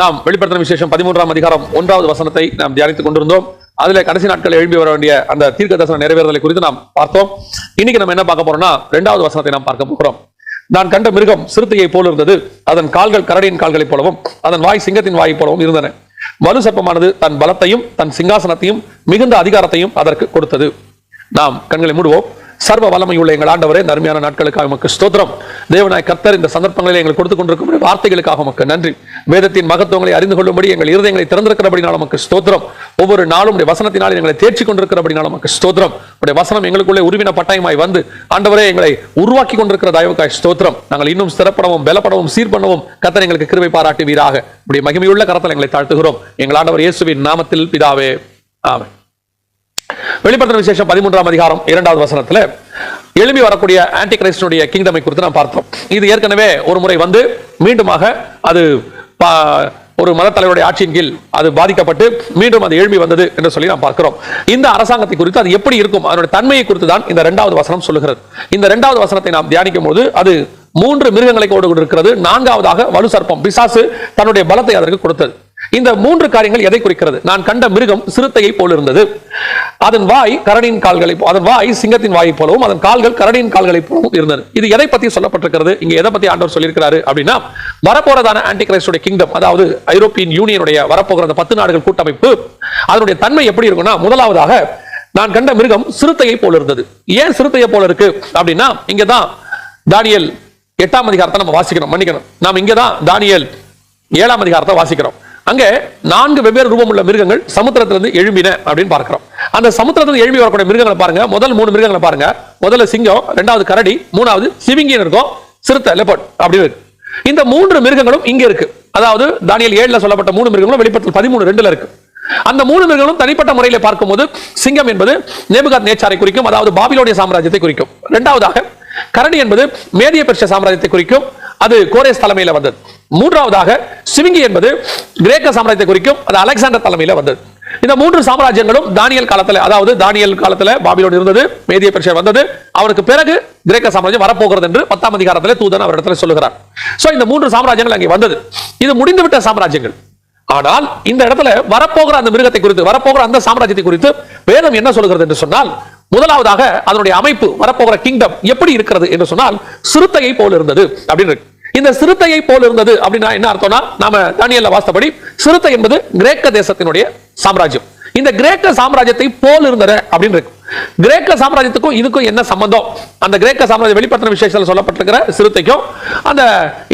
நாம் வெளிப்படுத்தின விசேஷம் 13ஆம் அதிகாரம் 1வது வசனத்தை நாம் தியானித்துக் கொண்டிருந்தோம். அதுல கடைசி நாட்கள் எழும்பி வர வேண்டிய அந்த தீர்க்க தரிசன நிறைவேறுதலை குறித்து நாம் பார்த்தோம். இன்னைக்கு நம்ம என்ன பார்க்க போறோம்னா 2வது வசனத்தை நாம் பார்க்க போகிறோம். நான் கண்ட மிருகம் சிறுத்தையை போல இருந்தது. அதன் கால்கள் கரடியின் கால்களைப் போலவும் அதன் வாய் சிங்கத்தின் வாயை போலவும் இருந்தன. வலு சர்ப்பமானது தன் பலத்தையும் தன் சிங்காசனத்தையும் மிகுந்த அதிகாரத்தையும் அதற்கு கொடுத்தது. நாம் கண்களை மூடுவோம். சர்வ வல்லமையுள்ள எங்கள் ஆண்டவரே, அருமையான நாட்களுக்காக உமக்கு ஸ்தோத்திரம். தேவனாய் கர்த்தர் இந்த சந்தர்ப்பங்களில் எங்களுக்கு கொடுத்துக் கொண்டிருக்கும் வார்த்தைகளுக்காக உமக்கு நன்றி. வேதத்தின் மகத்துவங்களை அறிந்து கொள்ளும்படி எங்கள் இருதயங்களை திறந்திருக்கிறபடினாலும் உமக்கு ஸ்தோத்திரம். ஒவ்வொரு நாளும் வசனத்தினால் எங்களை தேர்ச்சி கொண்டிருக்கிறபடினாலும் உமக்கு ஸ்தோத்திரம். உடைய வசனம் எங்களுக்குள்ளே உருவின பட்டாயமாய் வந்து ஆண்டவரே எங்களை உருவாக்கி கொண்டிருக்கிற தயவுக்காய் ஸ்தோத்திரம். நாங்கள் இன்னும் ஸ்திரப்படவும் பலப்படவும் சீர்பண்ணவும் கர்த்தர் எங்களுக்கு கிருபை பாராட்டுவீராக. உடைய மகிமையுள்ள கரத்தில் எங்களை தாழ்த்துகிறோம் எங்கள் ஆண்டவர் இயேசுவின் நாமத்தில் பிதாவே, ஆமென். வெளிப்படுத்தின விசேஷம் 13ஆம் அதிகாரம் 2வது வசனத்துல எழும்பி வரக்கூடிய ஆன்டி கிரைஸ்டுடைய கிங்டமை குறித்து நாம் பார்த்தோம். இது ஏற்கனவே ஒரு முறை வந்து மீண்டுமாக அது ஒரு மதத்தலைவருடைய ஆட்சியின் கீழ் அது பாதிக்கப்பட்டு மீண்டும் அது எழும்பி வந்தது என்று சொல்லி நாம் பார்க்கிறோம். இந்த அரசாங்கத்தை குறித்து அது எப்படி இருக்கும், அதனுடைய தன்மையை குறித்து தான் இந்த 2வது வசனம் சொல்லுகிறது. இந்த 2வது வசனத்தை நாம் தியானிக்கும் போது அது 3 மிருகங்களை கொண்டிருக்கிறது. 4வதாக வலு சர்ப்பம், பிசாசு தன்னுடைய பலத்தை அதற்கு கொடுத்தது. இந்த 3 காரியங்கள் எதை குறிக்கிறது? நான் கண்ட மிருகம் சிறுத்தையை போல இருந்தது. அதன் வாய் கரடியின் கால்களை, அதன் வாய் சிங்கத்தின் வாயை போலவும் அதன் கால்கள் கரடியின் கால்களை போலவும் இருந்தது. இது எதை பத்தி சொல்லப்பட்டிருக்கிறது? இங்க எதை பத்தி ஆண்டவர் சொல்லியிருக்கிறாரு அப்படின்னா, வரப்போறதான ஆன்டி கிரைஸ்டுடைய கிங்டம், அதாவது ஐரோப்பியன் யூனியனுடைய வரப்போகிற அந்த 10 நாடுகள் கூட்டமைப்பு, அதனுடைய தன்மை எப்படி இருக்கும்னா, முதலாவதாக நான் கண்ட மிருகம் சிறுத்தையை போல இருந்தது. ஏன் சிறுத்தையை போல இருக்கு அப்படின்னா, இங்கதான் தானியேல் 8ஆம் அதிகாரத்தை நம்ம வாசிக்கணும். மன்னிக்கணும், நாம் இங்கதான் தானியேல் 7ஆம் அதிகாரத்தை வாசிக்கிறோம். அங்கே 4 வெவ்வேறு ரூபம் உள்ள மிருகங்கள் சமுத்திரத்திலிருந்து எழும்பின அப்படின்னு பார்க்கிறோம். அந்த சமுத்திரத்தில் எழும்பி வரக்கூடிய மிருகங்களை பாருங்க. முதல் 3 மிருகங்களை பாருங்க. முதல்ல சிங்கம், 2வது கரடி, 3வது சிவிங்கின்னு இருக்கும், சிறுத்தை லெப்பர்ட் அப்படின்னு இருக்கு. இந்த 3 மிருகங்களும் இங்க இருக்கு. அதாவது தானியேல் 7ல சொல்லப்பட்ட 3 மிருகங்களும் வெளிப்படுத்தல் 13:2ல இருக்கு. அந்த 3 மிருகங்களும் தனிப்பட்ட முறையில பார்க்கும்போது சிங்கம் என்பது நேபுகாத்நேச்சாரை குறிக்கும், அதாவது பாபிலோனிய சாம்ராஜ்யத்தை குறிக்கும். 2வதாக கரடி என்பது மேதிய பெர்சியா சாம்ராஜ்யத்தை குறிக்கும், அது கோரேஸ் தலைமையில வந்தது. 3வதாக சிவிங்கி என்பது கிரேக்க சாம்ராஜ்யத்தை குறிக்கும், அது அலெக்சாண்டர் தலைமையில வந்தது. இந்த 3 சாம்ராஜ்யங்களும் தானியேல் காலத்துல, அதாவது தானியேல் காலத்துல பாபிலோன் இருந்தது, மேதிய பெர்சியா வந்தது, அவருக்கு பிறகு கிரேக்க சாம்ராஜ்யம் வரப்போகிறது என்று 10ஆம் அதிகாரத்திலே தூதன் அவரிடத்தில் சொல்லுகிறார். சோ இந்த 3 சாம்ராஜ்யங்கள் அங்கே வந்தது. இது முடிந்துவிட்ட சாம்ராஜ்யங்கள். ஆனால் இந்த இடத்துல வரப்போகிற அந்த மிருகத்தை குறித்து, வரப்போகிற அந்த சாம்ராஜ்யத்தை குறித்து வேதம் என்ன சொல்கிறது என்று சொன்னால், முதலாவதாக அதனுடைய அமைப்பு, வரப்போகிற கிங்டம் எப்படி இருக்கிறது என்று சொன்னால், சிறுத்தையை போல இருந்தது அப்படின்னு. இந்த சிறுத்தையை போல இருந்தது அப்படின்னா என்ன அர்த்தம்னா, நாம தானியேல்ல வாசித்தபடி சிறுத்தை என்பது கிரேக்க தேசத்தினுடைய சாம்ராஜ்யம். இந்த கிரேக்க சாம்ராஜ்யத்தை போல் இருந்தன அப்படின்னு இருக்கு. கிரேக்க சாம்ராஜ்யத்துக்கும் இதுக்கும் என்ன சம்பந்தம்? அந்த கிரேக்க சாம்ராஜ்யம் வெளிப்படுத்தின விசேஷத்தில் சொல்லப்பட்டிருக்கிற சிறுத்தைக்கும் அந்த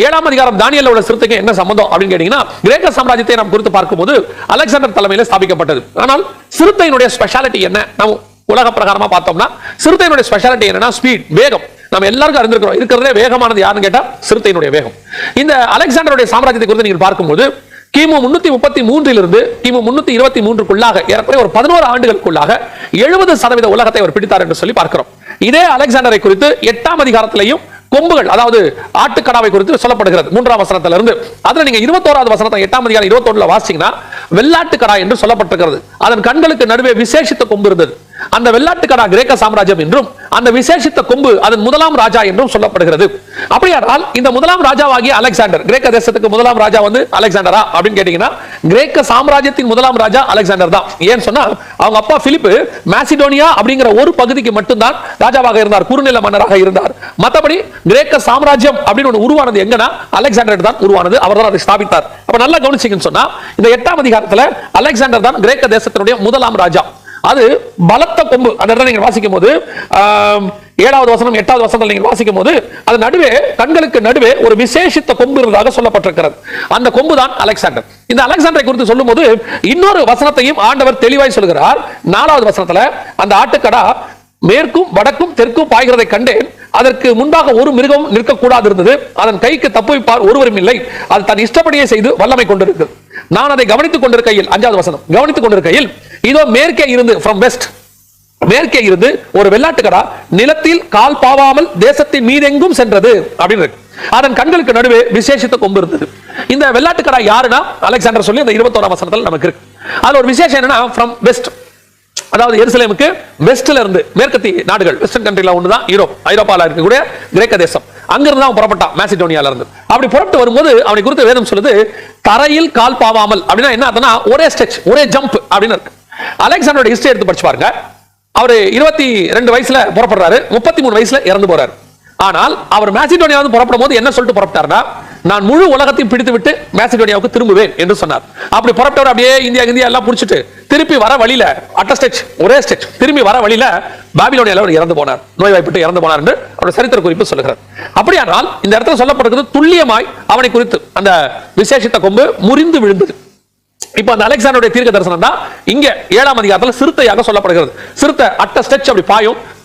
7ஆம் அதிகாரம் தானியேல்ல உள்ள சிறுத்தைக்கும் என்ன சம்பந்தம் அப்படின்னு கேட்டீங்கன்னா, கிரேக்க சாம்ராஜ்யத்தை நாம் குறித்து பார்க்கும்போது அலெக்சாண்டர் தலைமையில் ஸ்தாபிக்கப்பட்டது. ஆனால் சிறுத்தையினுடைய ஸ்பெஷாலிட்டி என்ன? நாம் உலக பிரகாரமா பார்த்தோம்னா சிறுத்தையினுடைய ஸ்பெஷாலிட்டி என்னன்னா ஸ்பீட், வேகம். நம்ம எல்லாருக்கும் அறிந்திருக்கிறோம், இருக்கிறதே வேகமானது யாருன்னு கேட்டா சிறுத்தையினுடைய வேகம். இந்த அலெக்சாண்டருடைய சாம்ராஜ்யத்தை குறித்து நீங்கள் பார்க்கும்போது கிமு 333 கிமு 323க்குள்ளாக ஏறக்குறைய ஒரு 11 ஆண்டுகளுக்குள்ளாக 70% உலகத்தை அவர் பிடித்தார் என்று சொல்லி பார்க்கிறோம். இதே அலெக்சாண்டரை குறித்து 8ஆம் அதிகாரத்திலையும் கொம்புகள், அதாவது ஆட்டுக்கடாவை குறித்து சொல்லப்படுகிறது 3ஆம் வசனத்திலிருந்து. அதுல நீங்க 21வது வசனத்தை 8ஆம் அதிகாரம் 21ல வாசிச்சீங்கன்னா வெள்ளாட்டுக்கடா என்று சொல்லப்பட்டிருக்கிறது. அதன் கண்களுக்கு நடுவே விசேஷித்த கொம்பு இருந்தது. அந்த வெள்ளாட்டுக்கடா கிரேக்க சாம்ராஜ்யம் என்றும் அந்த விசேஷித்த கொம்பு அதன் முதலாம் ராஜா என்றும் சொல்லப்படுகிறது. அப்படியானால் இந்த முதலாம் ராஜாவாகிய அலெக்சாண்டர், கிரேக்க தேசத்துக்கு முதலாம் ராஜா வந்து அலெக்சாண்டரா அப்படின்னு கேட்டீங்கன்னா, கிரேக்க சாம்ராஜ்யத்தின் முதலாம் ராஜா அலெக்சாண்டர் தான். ஏன்னு சொன்னா அவங்க அப்பா பிலிப்பு மாசிடோனியா அப்படிங்கிற ஒரு பகுதிக்கு மட்டும்தான் ராஜாவாக இருந்தார், குறுநில மன்னராக இருந்தார். மற்றபடி கிரேக்க சாம்ராஜ்யம் அப்படின்னு ஒன்று உருவானது எங்கன்னா அலெக்சாண்டர் தான் உருவானது, அவர் தான் அதை ஸ்தாபித்தார். அப்ப நல்லா கவனிச்சீங்கன்னு சொன்னா இந்த 8ஆம் அதிகாரத்துல அலெக்சாண்டர் தான் கிரேக்க தேசத்தினுடைய முதலாம் ராஜா. அது பலத்த கொம்பு. அந்த இடத்துல நீங்க வாசிக்கும் போது 7வது வசனம் 8வது வசனத்தில் நீங்க வாசிக்கும் போது அது நடுவே, கண்களுக்கு நடுவே ஒரு விசேஷித்த கொம்பு இருந்ததாக சொல்லப்பட்டிருக்கிறது. அந்த கொம்பு தான் அலெக்சாண்டர். இந்த அலெக்சாண்டரை குறித்து சொல்லும் போது இன்னொரு வசனத்தையும் ஆண்டவர் தெளிவாய் சொல்கிறார். 4வது வசனத்துல அந்த ஆட்டுக்கடா மேற்கும் வடக்கும் தெற்கும் பாய்கிறதை கண்டேன். அதற்கு முன்பாக ஒரு மிருகம் நிற்கக்கூடாது இருந்தது. அதன் கைக்கு தப்புவிப்பார் ஒருவரும் இல்லை. அது தன் இஷ்டப்படியே செய்து வல்லமை கொண்டிருக்கிறது. நான் அதை கவனித்துக் கொண்டிருக்கையில், 5வது வசனம், கவனித்துக் கொண்டிருக்கையில் இதோ மேற்கே இருந்து, ஃப்ரம் வெஸ்ட், மேற்கே இருந்து ஒரு வெள்ளாட்டுக்கடா நிலத்தில் கால் பாவாமல் தேசத்தின் மீதெங்கும் சென்றது அப்படின்னு இருக்கு. அதன் கண்களுக்கு நடுவே விசேஷித்த கொம்பு இருந்தது. இந்த வெள்ளாட்டுக்கடா யாருன்னா அலெக்சாண்டர் சொல்லி அந்த 21ஆம் வசனத்தில் நமக்கு இருக்கு. அதுல ஒரு விசேஷம் என்னன்னா, ஃப்ரம் வெஸ்ட், அதாவது எருசலேமுக்கு வெஸ்ட்ல இருந்து மேற்கத்திய நாடுகள், வெஸ்டர்ன் கண்ட்ரில ஒண்ணுதான் யூரோப், ஐரோப்பால இருக்கக்கூடிய கிரேக்க தேசம். அங்கிருந்து தான் புறப்பட்டான், மேசிடோனியால இருந்து. அப்படி புறப்பட்டு வரும்போது அவனை குறித்து வேதம் சொல்லுது, தரையில் கால் பாவாமல். அப்படின்னா என்ன அர்த்தம்னா, ஒரே ஸ்டெச், ஒரே ஜம்ப் அப்படின்னு இருக்கு. அலெக்சாண்டரோட ஹிஸ்டரி எடுத்து படிச்சு பாருங்க. அவரு 22 வயசுல புறப்படுறாரு, 33 வயசுல இறந்து போறாரு. ஆனால் அவர் மேசிடோனியா வந்து புறப்படும் போது என்ன சொல்லிட்டு புறப்பட்டார்னா, நான் முழு உலகத்தையும் பிடித்து விட்டு மேசிடோனியாவுக்கு திரும்புவேன் என்று சொன்னார். அப்படி புறப்பட்டவர் அப்படியே இந்தியா எல்லாம் பிடிச்சிட்டு திருப்பி வர வழியில ஒரே ஸ்டெச் திரும்பி வர வழியில பாபிலோனியால அவர் இறந்து போனார், நோய்வாய்ப்பட்டு இறந்து போனார் என்று அவருடைய சரித்திர குறிப்பு சொல்லுகிறார். அப்படியானால் இந்த இடத்துல சொல்லப்படுகிறது, துல்லியமாய் அவனை குறித்து அந்த விசேஷித்த கொம்பு முறிந்து விழுந்தது. இப்ப அந்த அலெக்சாண்டருடைய தீர்க்க தரிசனம் தான் இங்க 7ஆம் அதிகாரத்தில் சிறுத்தையாக சொல்லப்படுகிறது. சிறுத்தை அட்ட ஸ்டெச் அப்படி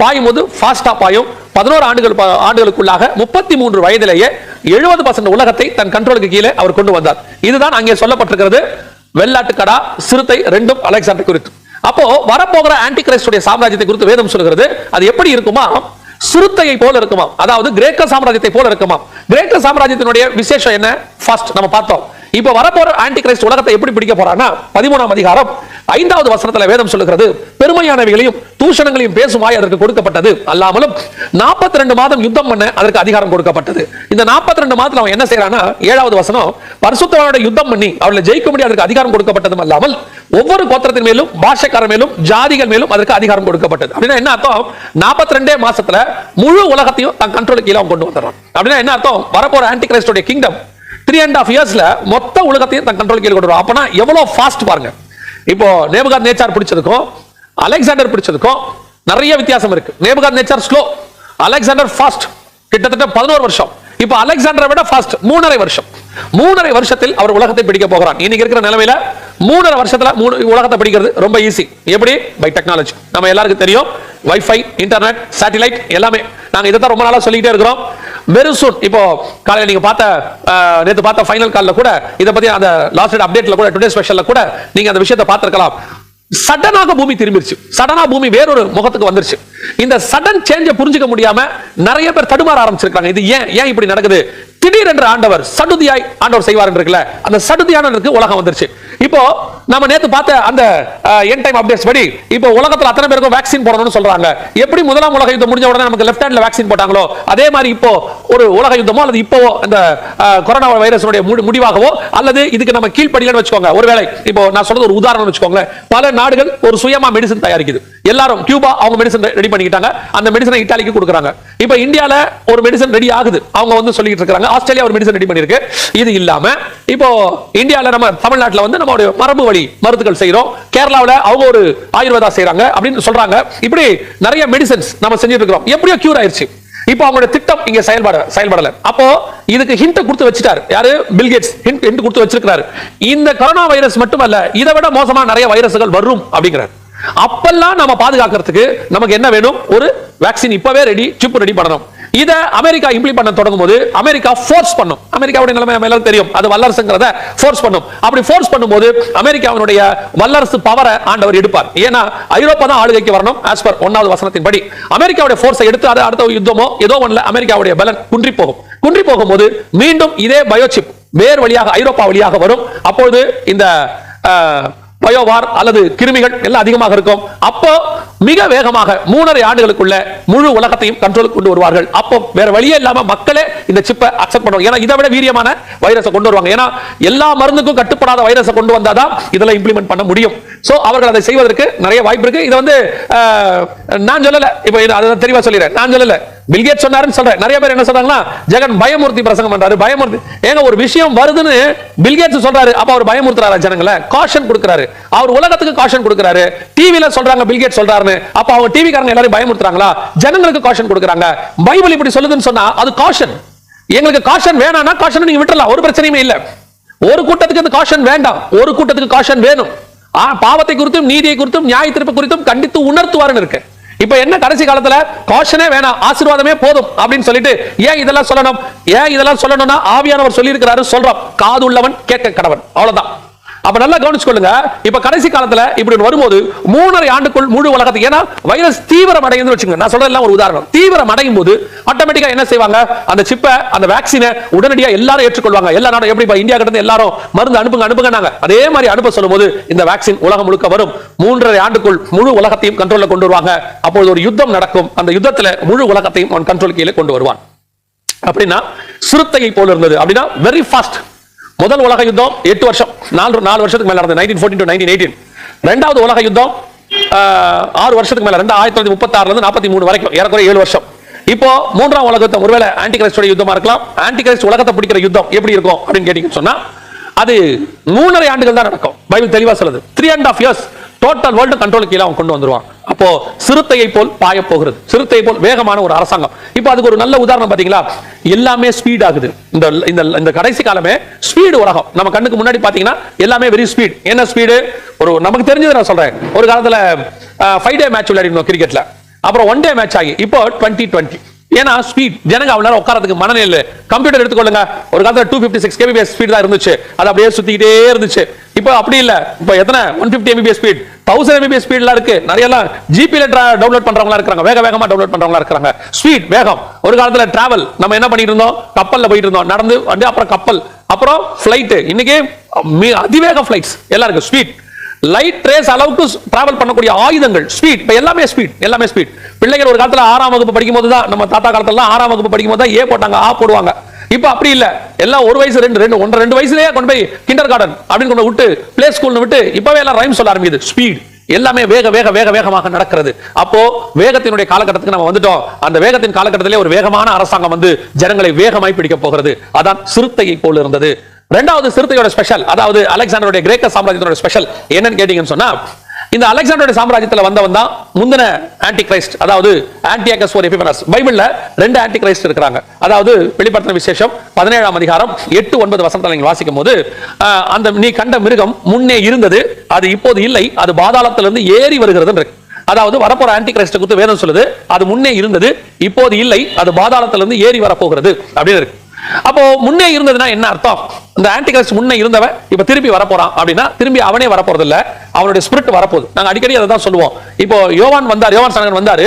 பாயும் போது ஃபாஸ்டா பாயும். 11 ஆண்டுகளுக்குள்ளாக 33 வயதிலேயே 70% உலகத்தை தன் கண்ட்ரோலுக்கு கீழே அவர் கொண்டு வந்தார். இதுதான் அங்கே சொல்லப்பட்டிருக்கிறது. வெள்ளாட்டுக்கடா, சிறுத்தை ரெண்டும் அலெக்சாண்டர் குறித்து. அப்போ வரப்போகிற ஆன்டி கிரைஸ்டுடைய சாம்ராஜ்யத்தை குறித்து வேதம் சொல்கிறது, அது எப்படி இருக்குமா, சிறுத்தையை போல இருக்குமா, அதாவது கிரேக்க சாம்ராஜ்யத்தை போல இருக்குமா. கிரேக்க சாம்ராஜ்யத்தினுடைய விசேஷம் என்ன, ஃபர்ஸ்ட் நம்ம பார்த்தோம். இப்ப வரப்போற ஆன்டி கிரைஸ்ட் உலகத்தை எப்படி பிடிக்க போறான்னா, 13ஆம் அதிகாரம் 5வது வசனத்துல வேதம் சொல்லுகிறது, பெருமையானவைகளையும் தூஷணங்களையும் பேசும் வாய் அதற்கு கொடுக்கப்பட்டது, அல்லாமலும் 42 மாதம் யுத்தம் பண்ண அதற்கு அதிகாரம் கொடுக்கப்பட்டது. இந்த 42 மாதத்துல அவன் என்ன செய்யறானா, 7வது வசனம், பரிசுத்தவானோட யுத்தம் பண்ணி அவளை ஜெயிக்க முடிய அதற்கு அதிகாரம் கொடுக்கப்பட்டதும் அல்லாமல் ஒவ்வொரு கோத்திரத்தின் மேலும், பாஷைக்காரர் மேலும், ஜாதிகள் மேலும் அதற்கு அதிகாரம் கொடுக்கப்பட்டது. அப்படின்னா என்ன அர்த்தம், 42 மாசத்துல முழு உலகத்தையும் தன் கண்ட்ரோலுக்கு கீழே கொண்டு வந்துடுறான். அப்படின்னா என்ன அர்த்தம், வரப்போற ஆன்டி கிரைஸ்டோட கிங்டம் 3.5 இயர்ஸ்ல மொத்த உலகத்தையும் தன் கண்ட்ரோல் கீழே கொண்டு வரும். அப்பனா எவ்வளவு ஃபாஸ்ட் பாருங்க. இப்போ நேபுகாத்நேச்சார் பிடிச்சதுக்கும் அலெக்சாண்டர் பிடிச்சதுக்கும் நிறைய வித்தியாசம் இருக்கு. Nebuchadnezzar slow, Alexander fast. கிட்டத்தட்ட 11 வருஷம். இப்போ அலெக்சாண்டரை விட ஃபாஸ்ட் 3.5 வருஷம். 3.5 வருஷத்தில் அவர் உலகத்தை பிடிக்க போகிறான். இன்னைக்கு இருக்கிற நிலைமையில 3.5 வருஷத்துல உலகத்தை பிடிக்கிறது ரொம்ப ஈஸி. எப்படி? By technology. நம்ம எல்லாருக்கும் தெரியும், வைஃபை, இன்டர்நெட், சேட்டலைட் எல்லாமே. நாங்க இதை தான் ரொம்ப நாளா சொல்லிட்டே இருக்கிறோம். Very soon. இப்போ காலையில நீங்க நேத்து பார்த்த ஃபைனல் கால்ல கூட இதை பத்தி, அந்த லாஸ்ட் அப்டேட்ல கூட, டுடே ஸ்பெஷல்ல கூட நீங்க அந்த விஷயத்தை பார்த்திருக்கலாம். சடனாக பூமி திரும்பிருச்சு. சடனா பூமி வேறொரு முகத்துக்கு வந்துருச்சு. இந்த சடன் சேஞ்ச புரிஞ்சுக்க முடியாம நிறைய பேர் தடுமாற ஆரம்பிச்சிருக்காங்க. இது ஏன் இப்படி நடக்குது? திடீரென்று ஆண்டவர் சடுதியாய் ஆண்டவர் செய்வார் இருக்குல்ல, அந்த சடுதியானதுக்கு உலகம் வந்துருச்சு. இப்போ நம்ம நேத்து பார்த்த அந்த எண்ட் டைம் அப்டேட்ஸ் படி இப்போ உலகத்துல அத்தனை பேருக்கும் வேக்சின் போடணும்னு சொல்றாங்க. எப்படி முதலாம் உலக யுத்தம் முடிஞ்ச உடனே நமக்கு லெஃப்ட் ஹேண்ட்ல வேக்சின் போட்டாங்களோ, அதே மாதிரி இப்போ ஒரு உலக யுத்தமோ அல்லது இப்போ இந்த கொரோனா வைரஸுடைய முடிவாகவோ அல்லது இதுக்கு நம்ம கீழ்ப்படியலன்னு வச்சுக்கோங்க. ஒருவேளை இப்போ நான் சொல்றது ஒரு உதாரணம் வச்சுக்கோங்களேன். பல நாடுகள் ஒரு சுயமா மெடிசன் தயாரிக்குது. எல்லாரும் கியூபா அவங்க மெடிசன் ரெடி பண்ணிக்கிட்டாங்க. அந்த மெடிசனை இத்தாலிக்கு கொடுக்குறாங்க. இப்போ இந்தியால ஒரு மெடிசன் ரெடி ஆகுது, அவங்க வந்து சொல்லிட்டு இருக்காங்க. ஆஸ்திரேலியா ஒரு மெடிசன் ரெடி பண்ணிருக்கு. இது இல்லாம இப்போ இந்தியால நம்ம தமிழ்நாட்டில் வந்து நம்மளுடைய மரபு வழி மருந்துகள் செய்யறோம். கேரளாவில் அவங்க ஒரு ஆயுர்வேதா செய்யறாங்க அப்படின்னு சொல்றாங்க. இப்படி நிறைய மெடிசன்ஸ் நம்ம செஞ்சுட்டு இருக்கிறோம். எப்படியோ கியூர் ஆயிருச்சு. இப்போ அவங்களோட திட்டம் இங்க செயல்படல. அப்போ இதுக்கு ஹிண்ட் கொடுத்து வச்சிட்டாரு யாரு? பில் கேட்ஸ் ஹிண்ட் கொடுத்து வச்சிருக்காரு. இந்த கொரோனா வைரஸ் மட்டுமல்ல, இதை விட மோசமான நிறைய வைரஸ்கள் வரும் அப்படிங்கிறார். அப்பெல்லாம் நம்ம பாதுகாக்கிறதுக்கு நமக்கு என்ன வேணும்? ஒரு வேக்சின் இப்பவே ரெடி, சிப் ரெடி பண்ணணும். இத அமெரிக்கா இம்ப்ளிமெண்ட் பண்ண தொடங்கும் போது அமெரிக்கா ஃபோர்ஸ் பண்ணும். அமெரிக்காவுடைய நிலைமை நம்ம எல்லாரும் தெரியும், அது வல்லரசுங்கிறத ஃபோர்ஸ் பண்ணும். அப்படி ஃபோர்ஸ் பண்ணும்போது அமெரிக்காவுடைய வல்லரசு பவரை ஆண்டவர் எடுப்பார். ஏன்னா ஐரோப்பா தான் ஆளுகைக்கு வரணும். as per 1வது வசனத்தின் படி அமெரிக்காவுடைய ஃபோர்ஸை எடுத்து அது அடுத்த யுத்தமோ ஏதோ ஒண்ணுல அமெரிக்காவுடைய பலன் குன்றி போகும்போது மீண்டும் இதே பயோசிப் வேறு வழியாக ஐரோப்பா வழியாக வரும். அப்போது இந்த பயோவார் அல்லது கிருமிகள் எல்லாம் அதிகமாக இருக்கும். அப்போ மிக வேகமாக 3.5 ஆண்டுகளுக்குள்ள முழு உலகத்தையும் கண்ட்ரோலுக்கு கொண்டு வருவார்கள். அப்போ வேற வழியே இல்லாம மக்களே இந்த சிப்பை அக்செப்ட் பண்ணுவாங்க. ஏன்னா இதை விட வீரியமான வைரஸை கொண்டு வருவாங்க. ஏன்னா எல்லா மருந்துக்கும் கட்டுப்படாத வைரஸை கொண்டு வந்தாதான் இதெல்லாம் இம்ப்ளிமெண்ட் பண்ண முடியும். சோ அவர்கள் அதை செய்வதற்கு நிறைய வாய்ப்பு இருக்கு. இதை வந்து நான் சொல்லல, இப்போ அதை தெளிவா சொல்லிடுறேன். நான் சொல்லல, பில் கேட்ஸ் சொன்னாருன்னு சொல்றேன். நிறைய பேர் என்ன சொல்றாங்கன்னா, ஜெகன் பயமுறுத்தி பிரசங்கம் பண்றாரு. பயமுறுத்தி ஏங்க ஒரு விஷயம் வருதுன்னு பில் கேட்ஸ் சொல்றாரு, அப்ப அவர் பயமுறுத்துறாரு ஜனங்களை, காஷன் கொடுக்கிறாரு. அவர் உலகத்துக்கு காஷன் கொடுக்கிறாரு. டிவில சொல்றாங்க பில் கேட்ஸ் சொல்றாருன்னு, அப்ப அவங்க டிவி காரங்க எல்லாரும் பயமுறுத்துறாங்களா? ஜனங்களுக்கு காஷன் கொடுக்கறாங்க. பைபிள் இப்படி சொல்லுதுன்னு சொன்னா அது காஷன். எங்களுக்கு காஷன் வேணாம்னா காஷன் நீங்க விட்டுறலாம், ஒரு பிரச்சனையுமே இல்ல. ஒரு கூட்டத்துக்கு அந்த காஷன் வேண்டாம், ஒரு கூட்டத்துக்கு காஷன் வேணும். பாவத்தை குறித்தும் நீதியை குறித்தும் நியாய தீர்ப்பு குறித்தும் கண்டித்து உணர்த்துவாருன்னு இருக்கு. இப்ப என்ன கடைசி காலத்துல காஷனே வேணாம், ஆசீர்வாதமே போதும் அப்படின்னு சொல்லிட்டு ஏன் இதெல்லாம் சொல்லணும்? ஏன் இதெல்லாம் சொல்லணும்னா ஆவியானவர் சொல்லி இருக்கிறாரு, சொல்றோம். காது உள்ளவன் கேட்க கடவன், அவ்வளவுதான். அப்ப நல்லா கவனிச்சுக்கொள்ளுங்க. இப்ப கடைசி காலத்துல இப்படி வரும்போது 3.5 ஆண்டுக்குள் முழு உலகத்துக்கு, ஏன்னா வைரஸ் தீவிரம் அடையுதுன்னு வச்சுங்க, நான் சொல்றதெல்லாம் ஒரு உதாரணம். தீவிரம் அடையும் போது ஆட்டோமேட்டிக்கா என்ன செய்வாங்க, அந்த சிப்பை, அந்த வேக்சினை உடனடியா எல்லாரும் ஏற்றுக்கொள்வாங்க. எல்லா நாடும் எப்படி இந்தியா கிட்ட எல்லாரும் மருந்து அனுப்புங்க, அதே மாதிரி அனுப்ப சொல்லும்போது இந்த வேக்சின் உலகம் முழுக்க வரும். 3.5 ஆண்டுக்குள் முழு உலகத்தையும் கண்ட்ரோல்ல கொண்டு வருவாங்க. அப்பொழுது ஒரு யுத்தம் நடக்கும். அந்த யுத்தத்துல முழு உலகத்தையும் அவன் கண்ட்ரோல் கீழே கொண்டு வருவான். அப்படின்னா சிறுத்தையை போல இருந்தது. அப்படின்னா வெரி ஃபாஸ்ட். முதல் உலக யுத்தம் 8 வருஷம், 4 வருஷத்துக்கு மேல நடந்தது, 1914 to 1918. இரண்டாவது உலக யுத்தம் 6 வருஷத்துக்கு மேல, 1936 இருந்து 43 வரைக்கும், ஏறக்குறைய 7 வருஷம். இப்போ மூன்றாம் உலக யுத்தம் ஒருவேளை ஆன்டி கிரைஸ்டோட யுத்தமா இருக்கலாம். ஆன்டி கிரைஸ்ட் உலகத்தை பிடிக்கிற யுத்தம் எப்படி இருக்கும் அப்படின்னு கேட்டீங்கன்னு சொன்னா, அது 3.5 ஆண்டுகள் தான் நடக்கும். பைபிள் தெளிவா சொல்லுது. 3.5 years டோட்டல் வேர்ல்டு கண்ட்ரோல் கீழே அவன் கொண்டு வந்துருவான். அப்போ சிறுத்தையை போல் பாய போகிறது, சிறுத்தையை போல் வேகமான ஒரு அரசாங்கம். இப்போ அதுக்கு ஒரு நல்ல உதாரணம் பாத்தீங்களா, எல்லாமே ஸ்பீட் ஆகுது. இந்த கடைசி காலமே ஸ்பீடு உலகம். நம்ம கண்ணுக்கு முன்னாடி பாத்தீங்கன்னா எல்லாமே வெரி ஸ்பீட். என்ன ஸ்பீடு? ஒரு நமக்கு தெரிஞ்சது நான் சொல்றேன். ஒரு காலத்துல 5 day மேட்ச் விளையாடினோம் கிரிக்கெட்ல, அப்புறம் 1 day மேட்ச் ஆகி இப்போ 2020. ஏன்னா ஸ்பீட், ஜனங்க அவ்வளவு உட்காரத்துக்கு மனநிலை. கம்ப்யூட்டர் எடுத்துக்கொள்ளுங்க, ஒரு காலத்துல 256 kbps ஸ்பீட் தான் இருந்துச்சு, அது அப்படியே சுத்திக்கிட்டே இருந்துச்சு. இப்போ அப்படி இல்ல, இப்போ எத்தனை 150 mbps ஸ்பீட், 1000 mbps ஸ்பீட்ல இருக்கு. நிறைய எல்லாம் ஜிபில டவுன்லோட் பண்றவங்களா இருக்காங்க, வேகமா டவுன்லோட் பண்றவங்களா இருக்காங்க. ஸ்பீட், வேகம். ஒரு காலத்துல டிராவல் நம்ம என்ன பண்ணிட்டு இருந்தோம், கப்பல்ல போயிட்டு இருந்தோம், நடந்து வந்து அப்புறம் கப்பல், அப்புறம் ஃபிளைட். இன்னைக்கு அதிவேக ஃபிளைட்ஸ் எல்லாம் இருக்கு. Speed, light race அலௌ to travel பண்ணக்கூடிய ஆயுதங்கள், ஸ்பீட். இப்ப எல்லாமே ஸ்பீட். பிள்ளைகள் ஒரு காலத்துல 6ஆம் வகுப்பு படிக்கும் போது தான், நம்ம தாத்தா காலத்துல 6ஆம் வகுப்பு படிக்கும் போது தான் ஏ போட்டாங்க, ஆ போடுவாங்க. இப்ப அப்படி இல்ல, எல்லாம் 1 வயசு 2 வயசுலயே கொண்டு போய் கிண்டர் கார்டன் அப்படின்னு கொண்டு விட்டு பிளே ஸ்கூல்னு விட்டு இப்பவே எல்லாம் ரைம் சொல்ல ஆரம்பிக்குது. ஸ்பீட், எல்லாமே வேகமாக நடக்கிறது. அப்போ வேகத்தினுடைய காலகட்டத்துக்கு நம்ம வந்துட்டோம். அந்த வேகத்தின் காலகட்டத்திலே ஒரு வேகமான அரசாங்கம் வந்து ஜனங்களை வேகமாய் பிடிக்க போகிறது. அதான் சிறுத்தையை போல இருந்தது. இரண்டாவது சிறுத்தையோட ஸ்பெஷல், அதாவது அலெக்சாண்டருடைய கிரேக்க சாம்ராஜ்யத்தோட ஸ்பெஷல் என்னன்னு கேட்டீங்கன்னு சொன்னா, இந்த அலெக்சாண்டருடைய சாம்ராஜ்யத்துல வந்தவன் தான் முந்தின ஆன்டி கிரைஸ்ட், அதாவது ஆன்டியோகஸ் IV எபிஃபனஸ். பைபிள்ல 2 ஆன்டி கிரைஸ்ட் இருக்காங்க. அதாவது வெளிப்படுத்தின விசேஷம் 17ஆம் அதிகாரம் 8-9 வசனத்துல நீங்க வாசிக்கும் போது, அந்த நீ கண்ட மிருகம் முன்னே இருந்தது, அது இப்போது இல்லை, அது பாதாளத்திலிருந்து ஏறி வருகிறது. அதாவது வரப்போற ஆன்டி கிரைஸ்ட் குறித்து வேதம் சொல்லுது, அது முன்னே இருந்தது, இப்போது இல்லை, அது பாதாளத்திலிருந்து ஏறி வரப்போகிறது அப்படின்னு இருக்கு. அப்போ முன்னே இருந்ததுன்னா என்ன அர்த்தம்? இந்த ஆன்டி கிரைஸ்ட் முன்னே இருந்தவன் இப்ப திருப்பி வரப்போறான் அப்படின்னா, திரும்பி அவனே வரப்போறது இல்ல, அவனுடைய ஸ்பிரிட் வரப்போகுது. நாங்க அடிக்கடி அதை தான் சொல்லுவோம். இப்போ யோவான் ஸ்நானகன் வந்தாரு,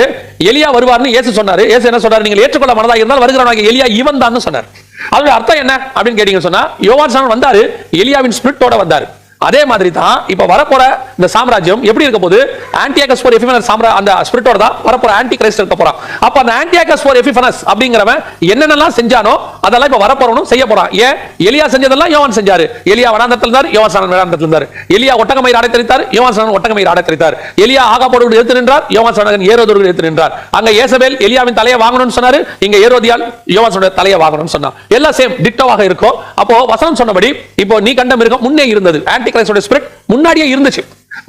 எலியா வருவார்னு இயேசு சொன்னாரு. இயேசு என்ன சொன்னாரு? நீங்கள் ஏற்றுக்கொள்ள மனதா இருந்தால் வருகிறவனாகிய எலியா இவன் தான் சொன்னார். அதோட அர்த்தம் என்ன அப்படின்னு கேட்டீங்கன்னு சொன்னா, யோவான் ஸ்நானகன் வந்தாரு, எலியாவின் ஸ்பிரிட்டோட வந்தாரு. அதே மாதிரி தான் இப்ப வரப்போற இந்த சாம்ராஜ்யம் எப்படி இருக்க போகுது? ஆன்டியோகஸ் IV எபிஃபனஸ் அந்த ஸ்பிரிட்டோட தான் வரப்போற ஆன்டி கிரைஸ்ட் இருக்க போறான். அப்ப அந்த ஆன்டியோகஸ் IV எபிஃபனஸ் அப்படிங்கிறவன் என்னென்னலாம் செஞ்சானோ அதெல்லாம் இப்ப வரப்போறவனும் செய்ய போறான். ஏன்? எலியா செஞ்சதெல்லாம் யோவான் செஞ்சாரு. எலியா வனாந்தரத்தில் இருந்தார், யோவான் ஸ்நானகன் வனாந்தரத்தில் இருந்தார். எலியா ஒட்டகமயிர் அடைத்தரித்தார், யோவான் ஸ்நானகன் ஒட்டகமயிர் அடைத்தரித்தார். எலியா ஆகாபோடு எதிர்த்து நின்றார், யோவான் ஸ்நானகன் ஏரோதோடு எதிர்த்து நின்றார். அங்க ஏசபேல் எலியாவின் தலையை வாங்கணும்னு சொன்னாரு, இங்க ஏரோதியால் யோவான் ஸ்நானகன் தலையை வாங்கணும்னு சொன்னா. எல்லாம் சேம் டிட்டோவாக இருக்கும். அப்போ வசனம் சொன்னபடி இப்போ நீ கண்ட மிருகம் முன்னே இருந்தது, ஆன்டி கிரைஸ்டோட ஸ்பிரிட் முன்னாடியே இருந்துச்சு.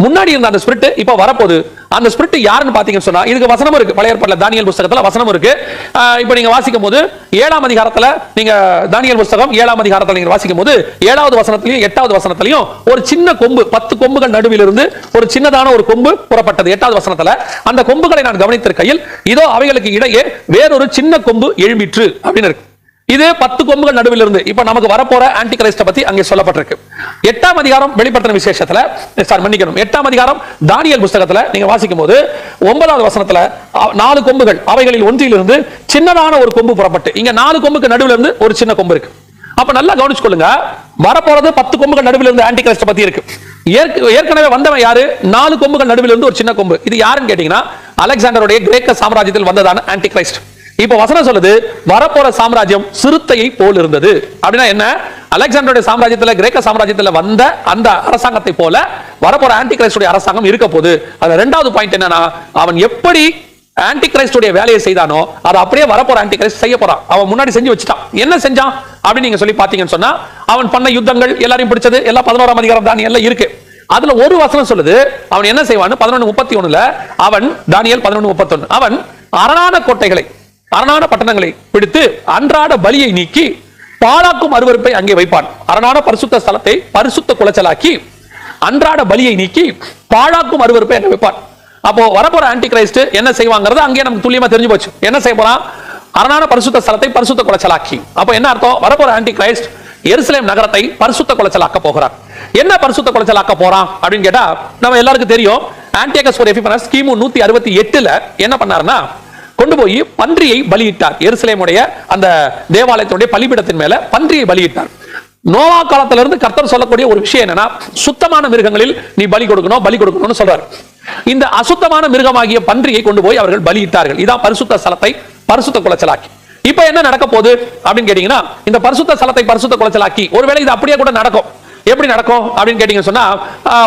முன்னாடி இருந்த அந்த ஸ்பிரிட் இப்ப வரப்போகுது. அந்த ஸ்பிரிட் யாருன்னு பாத்தீங்கன்னு சொன்னா, இதுக்கு வசனம் இருக்கு. பழைய ஏற்பாட்டுல தானியேல் புத்தகத்துல வசனம் இருக்கு. இப்போ நீங்க வாசிக்கும் போது 7ஆம் அதிகாரத்துல, நீங்க தானியேல் புத்தகம் 7ஆம் அதிகாரத்துல நீங்க வாசிக்கும் போது 7வது வசனத்திலையும் 8வது வசனத்திலையும் ஒரு சின்ன கொம்பு, 10 கொம்புகள் நடுவில் இருந்து ஒரு சின்னதான ஒரு கொம்பு புறப்பட்டது. 8வது வசனத்துல அந்த கொம்புகளை நான் கவனித்திருக்கையில், இதோ அவைகளுக்கு இடையே வேறொரு சின்ன கொம்பு எழும்பிற்று அப்படின்னு இருக்கு. இது 10 கொம்புகள் நடுவில் இருந்து இப்ப நமக்கு வரப்போற ஆன்டி கிரைஸ்ட பத்தி அங்கே சொல்லப்பட்டிருக்கு. 8ஆம் அதிகாரம் வெளிப்படுத்தின விசேஷத்துல, மன்னிக்கணும், 8ஆம் அதிகாரம் தானியேல் புத்தகத்துல நீங்க வாசிக்கும் போது 9வது வசனத்துல 4 கொம்புகள், அவைகளில் ஒன்றிலிருந்து சின்னதான ஒரு கொம்பு புறப்பட்டு, இங்க 4 கொம்புக்கு நடுவில் இருந்து ஒரு சின்ன கொம்பு இருக்கு. அப்ப நல்லா கவனிச்சுக்கொள்ளுங்க, வரப்போறது 10 கொம்புகள் நடுவில் இருந்து ஆன்டி கிரைஸ்ட பத்தி இருக்கு. ஏற்கனவே வந்தவன் யாரு? 4 கொம்புகள் நடுவில் இருந்து ஒரு சின்ன கொம்பு. இது யாருன்னு கேட்டீங்கன்னா, அலெக்சாண்டருடைய கிரேக்க சாம்ராஜ்யத்தில் வந்ததான ஆன்டி கிரைஸ்ட். இப்ப வசனம் சொல்லுது, வரப்போற சாம்ராஜ்யம் சிறுத்தையை போல் இருந்தது. அப்படின்னா என்ன? அலெக்சாண்டருடைய சாம்ராஜ்யத்துல, கிரேக்க சாம்ராஜ்யத்துல வந்த அந்த அரசாங்கத்தை போல வரப்போற ஆன்டி கிரைஸ்டுடைய அரசாங்கம் இருக்க போகுது. அது 2வது பாயிண்ட் என்னன்னா, அவன் எப்படி ஆன்டி கிரைஸ்டுடைய வேலையை செய்தானோ அதை அப்படியே வரப்போற ஆன்டி கிரைஸ்ட் செய்ய போறான். அவன் முன்னாடி செஞ்சு வச்சுட்டான். என்ன செஞ்சான் அப்படின்னு நீங்க சொல்லி பாத்தீங்கன்னு சொன்னா, அவன் பண்ண யுத்தங்கள் எல்லாரையும் பிடிச்சது எல்லாம் 11ஆம் அதிகாரம் தானியேல்ல இருக்கு. அதுல ஒரு வசனம் சொல்லுது, அவன் என்ன செய்வான்னு 11:31 அவன், தானியேல் 11:31, அவன் அரணான கோட்டைகளை, அரணான பட்டணங்களை பிடித்து அன்றாட பலியை நீக்கி பாழாக்கும் அருவருப்பை அங்கே வைப்பான். அரணான பரிசுத்த ஸ்தலத்தை பரிசுத்த குலைச்சலாக்கி அன்றாட பலியை நீக்கி பாழாக்கும் அருவருப்பை அங்கே வைப்பான். அப்போ வரப்போற ஆன்டி கிரைஸ்ட் என்ன செய்வாங்கிறது அங்கே நமக்கு துல்லியமா தெரிஞ்சு போச்சு. என்ன செய்ய போறான்? அரணான பரிசுத்த ஸ்தலத்தை பரிசுத்த குலைச்சலாக்கி. அப்போ என்ன அர்த்தம்? வரப்போற ஆன்டி கிரைஸ்ட் எருசலேம் நகரத்தை பரிசுத்த குலைச்சலாக்க போகிறார். என்ன பரிசுத்த குலைச்சலாக்க போறான் அப்படின்னு கேட்டா, நம்ம எல்லாருக்கும் தெரியும், ஆன்டியோகஸ் எபிஃபனஸ் கிமு 168 என்ன பண்ணாருன்னா, கொண்டு போய் பன்றியை பலியிட்டார். எருசலேமுடைய அந்த தேவாலயத்தினுடைய பலிபீடத்தின் மேல பன்றியை பலியிட்டார். நோவா காலத்திலிருந்து கர்த்தர் சொல்லக்கூடிய ஒரு விஷயம் என்னன்னா, சுத்தமான மிருகங்களில் நீ பலி கொடுக்கணும்னு சொல்றாரு. இந்த அசுத்தமான மிருகமாகிய பன்றியை கொண்டு போய் அவர்கள் பலியிட்டார்கள். இதான் பரிசுத்த ஸ்தலத்தை பரிசுத்த குலைச்சலாக்கி. இப்ப என்ன நடக்க போகுது அப்படின்னு கேட்டீங்கன்னா, இந்த பரிசுத்த ஸ்தலத்தை பரிசுத்த குலைச்சலாக்கி ஒருவேளை இது அப்படியே கூட நடக்கும். எப்படி நடக்கும் அப்படின்னு கேட்டீங்க சொன்னா,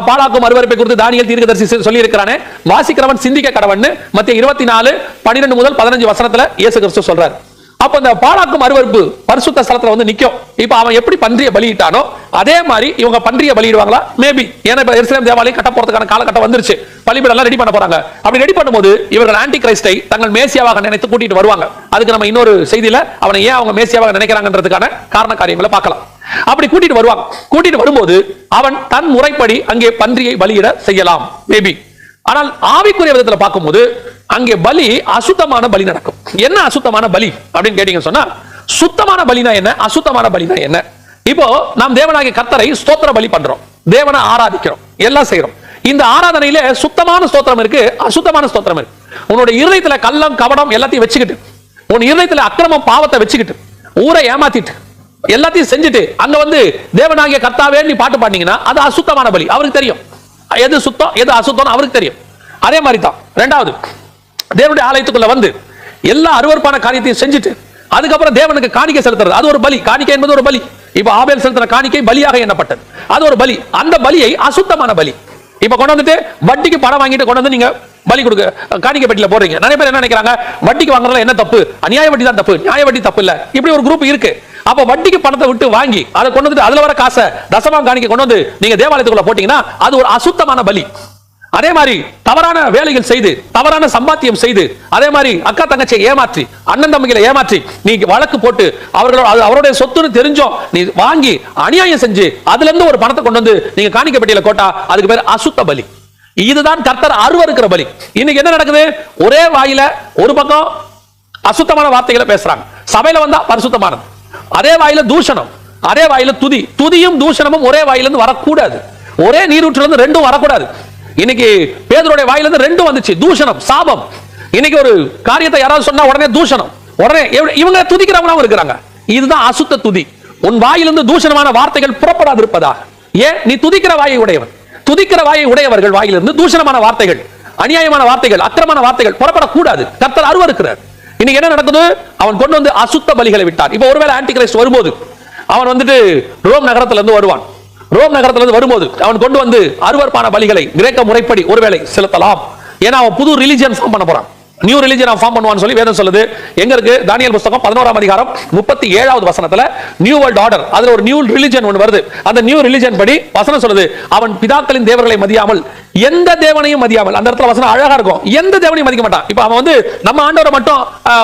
பாலாக்கும் அருவருப்பை குறித்து தானியேல் தீர்க்கதரிசி சொல்லி இருக்கிறானே, வாசிக்கிறவன் சிந்திக்க கடவன் மத்திய 24:12 முதல் 15 வசனத்துல இயேசு கிறிஸ்து சொல்றாரு. அப்ப இந்த பாலாக்கும் அருவருப்பு பரிசுத்த ஸ்தலத்துல வந்து நிக்கும். இப்ப அவன் எப்படி பன்றியை பலியிட்டானோ அதே மாதிரி இவங்க பன்றியை பலியிடுவாங்களா? மேபி. ஏன்னா இப்ப எருசலேம் தேவாலயம் கட்ட போறதுக்கான காலகட்டம் வந்துருச்சு. பலிபீடம் எல்லாம் ரெடி பண்ண போறாங்க. அப்படி ரெடி பண்ணும்போது இவர்கள் ஆன்டி கிரைஸ்டை தங்கள் மேசியாவாக நினைத்து கூட்டிட்டு வருவாங்க. அதுக்கு நம்ம இன்னொரு செய்தியில அவனை ஏன் அவங்க மேசியாவாக நினைக்கிறாங்கன்றதுக்கான காரண காரியங்களை பார்க்கலாம். அப்படி கூட்டிட்டு வருவாங்க. கூட்டிட்டு வரும்போது அவன் தன் முறைப்படி அங்கே பன்றியை பலியிட செய்யலாம் மேபி. ஆனால் ஆவிக்குரிய விதத்துல பார்க்கும்போது அங்கே பலி அசுத்தமான பலி நடக்கும். என்ன அசுத்தமான பலி அப்படின்னு கேட்டீங்கன்னு சொன்னா, சுத்தமான பலினா என்ன, அசுத்தமான பலினா என்ன? இப்போ நாம் தேவனாகிய கர்த்தரை ஸ்தோத்திர பலி பண்றோம், தேவனை ஆராதிக்கிறோம், எல்லாம் செய்யறோம். இந்த ஆராதனையில சுத்தமான ஸ்தோத்திரம் இருக்கு, அசுத்தமான ஸ்தோத்திரம் இருக்கு. உன்னுடைய இருதயத்துல கள்ளம் கபடம் எல்லாத்தையும் வச்சுக்கிட்டு, உன் இருதயத்துல அக்கிரமம் பாவத்தை வச்சுக்கிட்டு, ஊரை ஏமாத்திட்டு, எல்லாத்தையும் செஞ்சுட்டு அங்க வந்து தேவனாகிய கர்த்தாவே நீ பாட்டு பாடினீங்கன்னா அது அசுத்தமான பலி. அவருக்கு தெரியும் எது சுத்தம் எது அசுத்தம், அவருக்கு தெரியும். அதே மாதிரி தான் ரெண்டாவது, தேவனுடைய ஆலயத்துக்குள்ள வந்து எல்லா அருவருப்பான காரியத்தையும் செஞ்சுட்டு அதுக்கப்புறம் தேவனுக்கு காணிக்கை செலுத்துறது, அது ஒரு பலி. காணிக்கை என்பது ஒரு பலி. இப்ப ஆபேல் செலுத்தின காணிக்கை பலியாக எண்ணப்பட்டது, அது ஒரு பலி. அந்த பலியை அசுத்தமான பலி. இப்ப கொண்டு வந்துட்டு வட்டிக்கு பணம் வாங்கிட்டு கொண்டு வந்து நீங்க பலி கொடுக்க காணிக்கை பெட்டியில போறீங்க. நிறைய பேர் என்ன நினைக்கிறாங்க, வட்டிக்கு வாங்குறதுல என்ன தப்பு, அநியாய வட்டி தான் தப்பு, நியாய வட்டி தப்பு இல்ல. இப்படி ஒரு குரூப் இருக்கு. அப்ப வட்டிக்கு பணத்தை விட்டு வாங்கி அதை கொண்டு வந்து அதுல வர காசை தசமாம் காணிக்கை கொண்டு வந்து நீங்க தேவாலயத்துக்குள்ள போட்டீங்கன்னா அது ஒரு அசுத்தமான பலி. அதே மாதிரி தவறான வேலைகள் செய்து, தவறான சம்பாத்தியம் செய்து, அதே மாதிரி அக்கா தங்கச்சியை ஏமாற்றி, அண்ணன் தம்பிகளை ஏமாற்றி நீங்க வழக்கு போட்டு அவர்களோட அவருடைய சொத்துன்னு தெரிஞ்சோம் நீ வாங்கி அநியாயம் செஞ்சு அதுல இருந்து ஒரு பணத்தை கொண்டு வந்து நீங்க காணிக்கை பெட்டியில கோட்டா அதுக்கு பேர் அசுத்த பலி. இதுதான் கர்த்தர் அருவருக்கிற பலி. இன்னைக்கு என்ன நடக்குது, ஒரே வாயில ஒரு பக்கம் அசுத்தமான வார்த்தைகளை பேசுறாங்க, சபையில வந்தா பரிசுத்தமானது. அதே வாயில தூஷணம், அதே வாயில துதி. துதியும் தூஷணமும் ஒரே வாயிலிருந்து வரக்கூடாது. ஒரே நீரூற்றுல இருந்து ரெண்டும் வரக்கூடாது. இன்னைக்கு பேதுருடைய வாயிலிருந்து ரெண்டும் வந்துச்சு, தூஷணம் சாபம். இன்னைக்கு ஒரு காரியத்தை யாராவது சொன்னா உடனே தூஷணம், உடனே இவங்க துதிக்கிறவங்க இருக்கிறாங்க. இதுதான் அசுத்த துதி. உன் வாயிலிருந்து தூஷணமான வார்த்தைகள் புறப்படாது இருப்பதா? ஏன் நீ துதிக்கிற வாயை உடையவன். துதிக்கிற வாயை உடையவர்கள் வாயிலிருந்து தூஷணமான வார்த்தைகள், அநியாயமான வார்த்தைகள், அக்கிரமான வார்த்தைகள் புறப்படக்கூடாது. கர்த்தர் அருவருக்கிறார். இன்னைக்கு என்ன நடக்குது, அவன் கொண்டு வந்து அசுத்த பலிகளை விட்டான். இப்ப ஒருவேளை ஆன்டி கிரைஸ்ட் வரும்போது அவன் வந்துட்டு ரோம் நகரத்துல இருந்து வருவான். ரோம் நகரத்திலிருந்து வரும்போது அவன் கொண்டு வந்து அருவருப்பான பலிகளை கிரேக்க முறைப்படி ஒருவேளை செலுத்தலாம். ஏன்னா அவன் புது ரிலிஜியன் ஃபார்ம் பண்ண போறான், நியூ ரிலிஜியன் ஃபார்ம் பண்ணுவான்னு சொல்லி வேதம் சொல்லுது. எங்க இருக்கு, தானியேல் புத்தகம் 11ஆம் அதிகாரம் 37வது வசனத்துல நியூ வேர்ல்ட் ஆர்டர், அதுல ஒரு நியூ ரிலிஜியன் ஒன்று வருது. அந்த நியூ ரிலிஜியன் படி வசனம் சொல்லுது, அவன் பிதாக்களின் தேவர்களை மதியாமல் எந்த தேவனையும் மதியாமல். அந்த இடத்துல வசனம் அழகா இருக்கும், எந்த தேவனையும் மதிக்க மாட்டான். இப்ப அவன் வந்து நம்ம ஆண்டவரை மட்டும்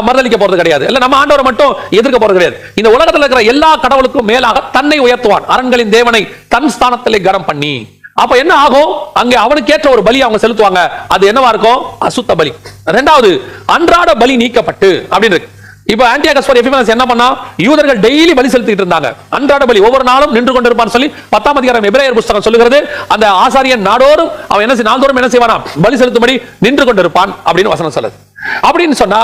மறுதலிக்க போறது கிடையாது, இல்ல நம்ம ஆண்டவரை மட்டும் எதிர்க்க போறது கிடையாது. இந்த உலகத்தில் இருக்கிற எல்லா கடவுளுக்கும் மேலாக தன்னை உயர்த்துவான், அரண்களின் தேவனை தன் ஸ்தானத்திலே கனம் பண்ணி. அப்ப என்ன ஆகும், அங்க அவனுக்கு ஏற்ற ஒரு பலி அவங்க செலுத்துவாங்க. அது என்னவா இருக்கும், அசுத்த பலி. இரண்டாவது, அன்றாட பலி நீக்கப்பட்டு அப்படின்னு இருக்கு. இப்ப ஆன்டியோகஸ் எபிஃபனஸ் என்ன பண்ணா, யூதர்கள் டெய்லி பலி செலுத்திட்டு இருந்தாங்க. அன்றாட பலி ஒவ்வொரு நாளும் நின்று கொண்டிருப்பான்னு சொல்லி 10ஆம் அதிகாரம் எபிரேயர் புத்தகம் சொல்லுகிறது. அந்த ஆசாரியன் நாடோறும் அவன் என்ன நாள்தோறும் என்ன செய்வானா, பலி செலுத்தும்படி நின்று கொண்டிருப்பான் அப்படின்னு வசனம் சொல்லுது. அப்படின்னு சொன்னா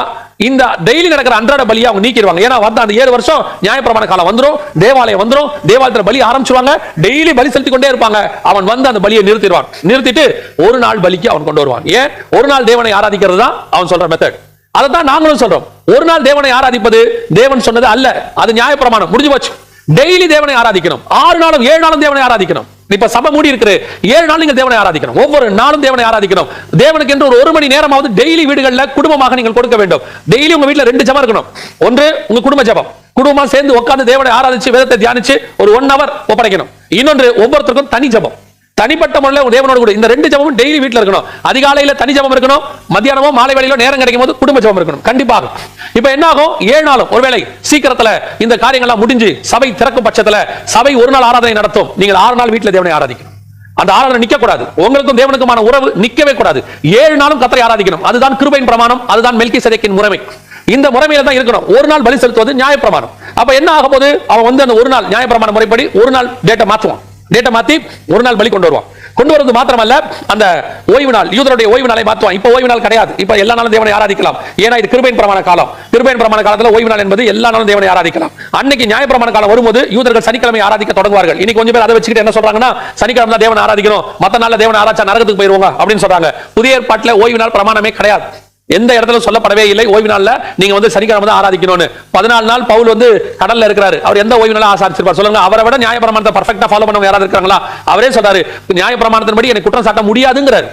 இந்த டெய்லி நடக்கிற அன்றாட பலியை அவங்க நீக்கிடுவாங்க. ஏன்னா வந்து அந்த 7 வருஷம் நியாயப்பிரமாண காலம் வந்துரும், தேவாலயம் வந்துரும், தேவாலயத்துல பலி ஆரம்பிச்சுவாங்க, டெய்லி பலி செலுத்தி கொண்டே இருப்பாங்க. அவன் வந்து அந்த பலியை நிறுத்திடுவான். நிறுத்திட்டு ஒரு நாள் பலிக்கு அவன் கொண்டு வருவான். ஏன், ஒரு நாள் தேவனை ஆராதிக்கிறது தான் அவன் சொல்ற மெத்தட். அதைத்தான் நாங்களும் சொல்றோம். ஒரு நாள் தேவனை ஆராதிப்பது தேவன் சொன்னது அல்ல, அது நியாயப்பிரமாணம், முடிஞ்சு போச்சு. டெய்லி தேவனை ஆராதிக்கணும். 6 நாளும் 7 நாளும் தேவனை ஆராதிக்கணும். இப்ப சபை மூடி இருக்கு, 7 நாள் நீங்க தேவனை ஆராதிக்கணும். ஒவ்வொரு நாளும் தேவனை ஆராதிக்கணும். தேவனுக்கு என்று ஒரு மணி நேரமாவது டெய்லி வீடுகளில் குடும்பமாக நீங்கள் கொடுக்க வேண்டும். டெய்லி உங்க வீட்டுல 2 ஜெபம் இருக்கணும். ஒன்று உங்க குடும்ப ஜெபம், குடும்பமா சேர்ந்து உட்கார்ந்து தேவனை ஆராதிச்சு வேதத்தை தியானிச்சு ஒரு 1 hour ஒப்படைக்கணும். இன்னொன்று ஒவ்வொருத்தருக்கும் தனி ஜெபம், தனிப்பட்ட முறையில் தேவனோடு கூட. இந்த 2 ஜெபமும் டெய்லி வீட்டில் இருக்கணும். அதிகாலையில தனி ஜெபம் இருக்கணும், மத்தியானமோ மாலை வேளையிலோ நேரம் கிடைக்கும் போது குடும்ப ஜெபம் இருக்கணும் கண்டிப்பாக. இப்ப என்ன ஆகும், 7 நாளும் ஒருவேளை சீக்கிரத்துல இந்த காரியங்கள்லாம் முடிஞ்சு சபை திறக்கும் பட்சத்துல சபை ஒரு நாள் ஆராதனை நடத்தும். நீங்கள் 6 நாள் வீட்டில் தேவனை ஆராதிக்கணும். அந்த ஆராதனை நிக்க கூடாது, உங்களுக்கும் தேவனுக்குமான உறவு நிக்கவே கூடாது. 7 நாளும் கர்த்தரை ஆராதிக்கணும். அதுதான் கிருபையின் பிரமாணம், அதுதான் மெல்கிசேதேக்கின் முறைமை. இந்த முறைமையில தான் இருக்கணும். ஒரு நாள் பலி செலுத்துவது நியாயப்பிரமாணம். அப்ப என்ன ஆக போது, அவன் வந்து அந்த ஒரு நாள் நியாயப்பிரமாண முறைப்படி ஒரு நாள் டேட்டை மாற்றுவான். டேட்டை மாத்தி ஒரு நாள் பலி கொண்டு வருவான். கொண்டு வருவது மாத்திரமல்ல, அந்த ஓய்வு நாள், யூதருடைய ஓய்வு நாளை மாற்றுவான். இப்ப ஓய்வு நாள் கிடையாது. இப்ப எல்லா நாளும் தேவனை ஆராதிக்கலாம். ஏன்னா இது கிருபையின் பிரமாண காலம். கிருபையின் பிரமாண காலத்துல ஓய்வு நாள் என்பது எல்லா நாளும் தேவனை ஆராதிக்கலாம். அன்னைக்கு நியாயப்பிரமாண காலம் வரும்போது யூதர்கள் சனிக்கிழமை ஆராதிக்க தொடங்குவார்கள். இன்னைக்கு கொஞ்சம் பேர் அதை வச்சுக்கிட்டு என்ன சொல்றாங்கன்னா, சனிக்கிழமை தான் தேவனை ஆராதிக்கணும், மத்த நாள்ல தேவனை ஆராய்ச்சா நரகத்துக்கு போயிருவாங்க அப்படின்னு சொல்றாங்க. புதிய ஏற்பாட்டில் ஓய்வு நாள் பிரமாணமே கிடையாது. எந்த இடத்துல சொல்லப்படவே இல்லை ஓய்வு நாள்ல நீங்க வந்து சனிக்கிழமை தான் ஆராதிக்கணும்னு. 14 நாள் பவுல் வந்து கடல்ல இருக்கிறாரு. அவர் எந்த ஓய்வு நாளா ஆசாரிச்சிருப்பார் சொல்லுங்க? அவரை விட நியாயப்பிரமாணத்தை பர்ஃபெக்ட்டா ஃபாலோ பண்ணவங்க யாராவது இருக்காங்களா? அவரே சொல்றாரு, நியாயப்பிரமாணத்தின்படி எனக்கு குற்றம் சாட்ட முடியாதுங்கிறார்.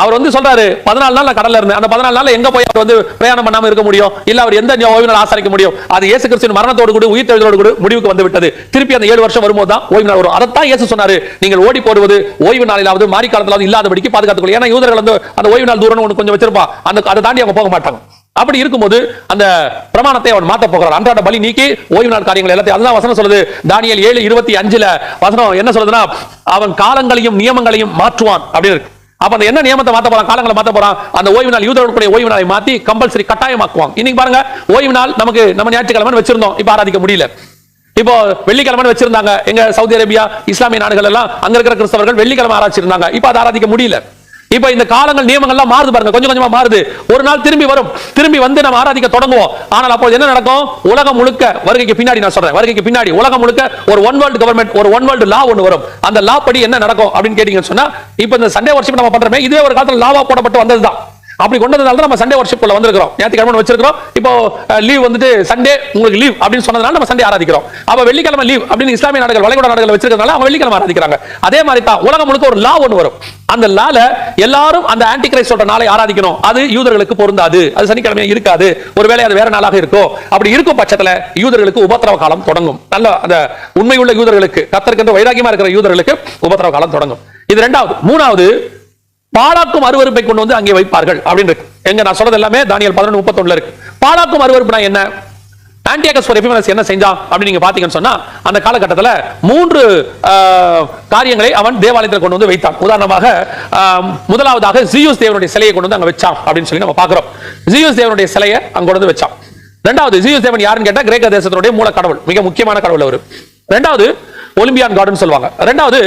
அவர் வந்து சொல்றாரு, 14 நாள் கடல்ல இருந்தேன். அந்த 14 நாள்ல எங்க போய் அவர் வந்து பிரயாணம் பண்ணாம இருக்க முடியும்? இல்ல அவர் எந்த ஓய்வு நாள் ஆசரிக்க முடியும்? அது இயேசு கிறிஸ்துவின் மரணத்தோடு கூட உயிர்த்தெழுதலோடு கூட முடிவுக்கு வந்து விட்டது. திருப்பி அந்த 7 வருஷம் வரும்போது தான் ஓய்வு நாள் வரும். அதைத்தான் இயேசு சொன்னாரு, நீங்கள் ஓடி போடுவது ஓய்வு நாளிலாவது மாறி காலத்திலாவது இல்லாதபடிக்கு பாதுகாத்துக்கொள்ள. ஏன்னா யூதர்கள் வந்து அந்த ஓய்வு நாள் தூரம் ஒன்று கொஞ்சம் வச்சிருப்பான். அதை தாண்டி அவங்க போக மாட்டாங்க. அப்படி இருக்கும்போது அந்த பிரமாணத்தை அவன் மாத்த போகிறான். அன்றாட பலி நீக்கி ஓய்வு நாள் காரியங்கள் எல்லாத்தையும், அதுதான் வசனம் சொல்லுது. தானியேல் 7:25 வசனம் என்ன சொல்லுதுன்னா, அவன் காலங்களையும் நியமங்களையும் மாற்றுவான் அப்படின்னு இருக்கு. அப்ப அந்த என்ன நியமத்தை மாத்த போறான், காலங்களை மாத்த போறான். அந்த ஓய்வு நாள் யூதர்களுடைய ஓய்வு நாளை மாத்தி கம்பல்சரி கட்டாயமாக்குவாங்க. இன்னைக்கு பாருங்க, ஓய்வு நாள் நமக்கு நம்ம ஞாயிற்றுக்கிழமை வச்சிருந்தோம், இப்ப ஆராதிக்க முடியல. இப்போ வெள்ளிக்கிழமை வச்சிருந்தாங்க எங்க சவுதி அரேபியா இஸ்லாமிய நாடுகள் எல்லாம், அங்க இருக்கிற கிறிஸ்தவர்கள் வெள்ளிக்கிழமை ஆராய்ச்சிருந்தாங்க. இப்ப அதை ஆராதிக்க முடியல. இப்ப இந்த காலங்கள் நியமங்கள் எல்லாம் மாறுது பாருங்க, கொஞ்சம் கொஞ்சமா மாறுது. ஒரு நாள் திரும்பி வரும், திரும்பி வந்து நம்ம ஆராதிக்க தொடங்குவோம். ஆனால் அப்போ என்ன நடக்கும்? உலகம் முழுக்க வருகைக்கு பின்னாடி, நான் சொல்றேன் வருகைக்கு பின்னாடி உலகம் முழுக்க ஒரு ஒன் வேர்ல்ட் கவர்மெண்ட், ஒரு ஒன் வேர்ல்ட் லா ஒன்று வரும். அந்த லா படி என்ன நடக்கும் அப்படின்னு கேட்டீங்கன்னு சொன்னா, இப்ப இந்த சண்டே வர்ஷிப் நம்ம பண்றோமே, இதுவே ஒரு காலத்துல லாவா போடப்பட்டு வந்ததுதான். அப்படி கொண்டதுனால தான் நம்ம சண்டே வர்ஷிப் குள்ள வந்திருக்கிறோம். ஞாயிற்றுக்கிழமை வச்சிருக்கிறோம். இப்போ லீவ் வந்துட்டு சண்டே உங்களுக்கு லீவ் அப்படின்னு சொன்னதுனால நம்ம சண்டே ஆராதிக்கிறோம். அப்ப வெள்ளிக்கிழமை லீவ் அப்படின்னு இஸ்லாமிய நாடுகள் வளைகுடா நாடுகள் வச்சிருக்கிறதுனால அவங்க வெள்ளிக்கிழமை ஆராதிக்கிறாங்க. அதே மாதிரி தான் உலகம் முழுக்க ஒரு லா ஒன்று வரும். அந்த லால எல்லாரும் அந்த ஆன்டி கிரைஸ்டோட நாளை ஆராதிக்கணும். அது யூதர்களுக்கு பொருந்தாது, அது சனிக்கிழமை இருக்காது, ஒருவேளை அது வேற நாளாக இருக்கும். அப்படி இருக்கும் பட்சத்துல யூதர்களுக்கு உபத்திரவ காலம் தொடங்கும். நல்ல அந்த உண்மையுள்ள யூதர்களுக்கு, கர்த்தருக்கு வைராகியமா இருக்கிற யூதர்களுக்கு உபத்திரவ காலம் தொடங்கும். இது இரண்டாவது. மூணாவது, பாழாக்கும் அருவருப்பை கொண்டு வந்து அங்கே வைப்பார்கள் அப்படின்னு இருக்கு. எங்க நான் சொல்றது எல்லாமே தானியேல் 11:31 இருக்கு. பாழாக்கும் அருவருப்புனா என்ன? ஆன்டியோகஸ் எபிஃபனஸ் என்ன செஞ்சான் அப்படின்னு நீங்க பாத்தீங்கன்னு சொன்னா, அந்த காலகட்டத்தில் 3 காரியங்களை அவன் தேவாலயத்தில் கொண்டு வந்து வைத்தான். உதாரணமாக முதலாவதாக ஜியூஸ் தேவனுடைய சிலையை கொண்டு வந்து அங்க வச்சான் அப்படின்னு சொல்லி நம்ம பாக்குறோம். ஜியூஸ் தேவனுடைய சிலையை அங்க கொண்டு வந்து வச்சான். ரெண்டாவது, ஜியூஸ் தேவன் யாருன்னு கேட்டா கிரேக்க தேசத்தினுடைய மூல கடவுள், மிக முக்கியமான கடவுள் அவர். ரெண்டாவது ஒலிம்பியான் கார்டன் சொல்லுவாங்க. ரெண்டாவது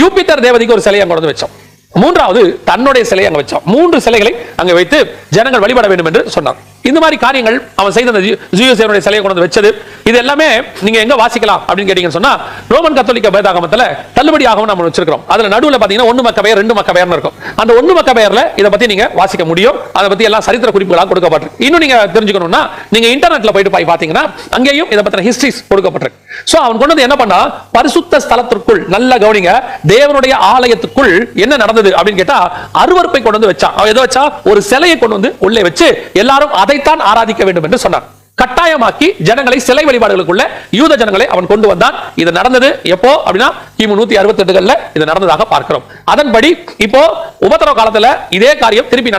யூபிட்டர் தேவதைக்கு ஒரு சிலையை அங்க கொண்டு வந்து வச்சான். மூன்றாவது தன்னுடைய சிலையை அங்க வச்சான். 3 சிலைகளை அங்க வைத்து ஜனங்கள் வழிபட வேண்டும் என்று சொன்னார். இந்த மாதிரி காரியங்கள் அவன் செய்த அந்த ஜீசஸ் தேவனுடைய சிலையை கொண்டு வந்து வச்சது, இது எல்லாமே நீங்க எங்க வாசிக்கலாம் அப்படின்னு கேட்டீங்கன்னு சொன்னா, ரோமன் கத்தோலிக்க வேதாகமத்துல தள்ளுபடியாகவும் நம்ம வச்சிருக்கிறோம். அதுல நடுவுல பாத்தீங்கன்னா 1 மக்கபேயர் 2 மக்கபேயர்னு இருக்கும். அந்த 1 மக்கபேயர்ல இதை பத்தி நீங்க வாசிக்க முடியும். அதை பத்தி எல்லாம் சரித்திர குறிப்புகளாக கொடுக்கப்பட்டிருக்கு. இன்னும் நீங்க தெரிஞ்சுக்கணும்னா நீங்க இன்டர்நெட்ல போயிட்டு பாத்தீங்கன்னா அங்கேயும் இதை பத்தின ஹிஸ்டரிஸ் கொடுக்கப்பட்டிருக்கு. சோ அவன் கொண்டு வந்து என்ன பண்ணா, பரிசுத்த ஸ்தலத்திற்குள், நல்ல கவனிங்க, தேவனுடைய ஆலயத்துக்குள் என்ன நடந்தது அப்படின்னு கேட்டா, அருவருப்பை கொண்டு வந்து வச்சான். அவன் எதை வச்சா, ஒரு சிலையை கொண்டு வந்து உள்ளே வச்சு எல்லாரும் அதைத்தான் ஆராதிக்க வேண்டும் என்று சொன்னான். கட்டாயமாக்கி ஜனங்களை சிலை வழிபாடுகளுக்குள்ள யூத ஜனங்களை அவன் கொண்டு வந்தான். இது நடந்தது எப்போ அப்படின்னா கிமு 168 இது நடந்ததாக பார்க்கிறோம். அதன்படி இப்போ உபத்திரவ காலத்துல இதே காரியம் திருப்பி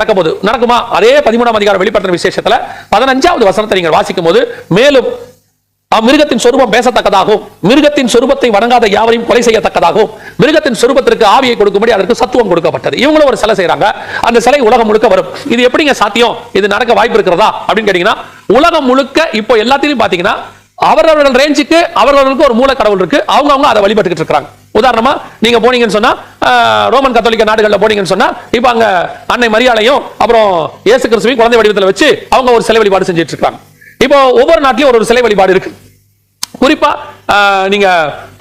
நடக்குமா? அதே 13ஆம் அதிகாரம் வெளிப்படுத்தின விசேஷத்துல 15வது வசனத்தை நீங்கள் வாசிக்கும் போது, மேலும் மிருகத்தின் சொரூபம் பேசத்தக்கதாகவும், மிருகத்தின் சொரூபத்தை வணங்காத யாவரையும் கொலை செய்யத்தக்கதாகவும், மிருகத்தின் சொரூபத்திற்கு ஆவியை கொடுக்கும்படி அதற்கு சத்துவம் கொடுக்கப்பட்டது. இவங்களும் ஒரு சிலை செய்யறாங்க. அந்த சிலை உலகம் முழுக்க வரும். இது எப்படிங்க சாத்தியம்? இது நடக்க வாய்ப்பு இருக்கிறதா அப்படின்னு கேட்டீங்கன்னா, உலகம் முழுக்க இப்போ எல்லாத்தையும் பாத்தீங்கன்னா அவரவர்கள் ரேஞ்சுக்கு அவர்களுக்கு ஒரு மூல கடவுள் இருக்கு. அவங்க அதை வழிபட்டுக்கிட்டு இருக்காங்க. உதாரணமா நீங்க போனீங்கன்னு சொன்னா, ரோமன் கத்தோலிக்க நாடுகள்ல போனீங்கன்னு சொன்னா, இப்ப அங்க அன்னை மரியாளையும் அப்புறம் இயேசு கிறிஸ்துவையும் குழந்தை வடிவத்தில் வச்சு அவங்க ஒரு சிலை வழிபாடு செஞ்சுட்டு இருக்காங்க. இப்போ ஒவ்வொரு நாட்டிலும் ஒரு சிலை வழிபாடு இருக்கு. குறிப்பா நீங்க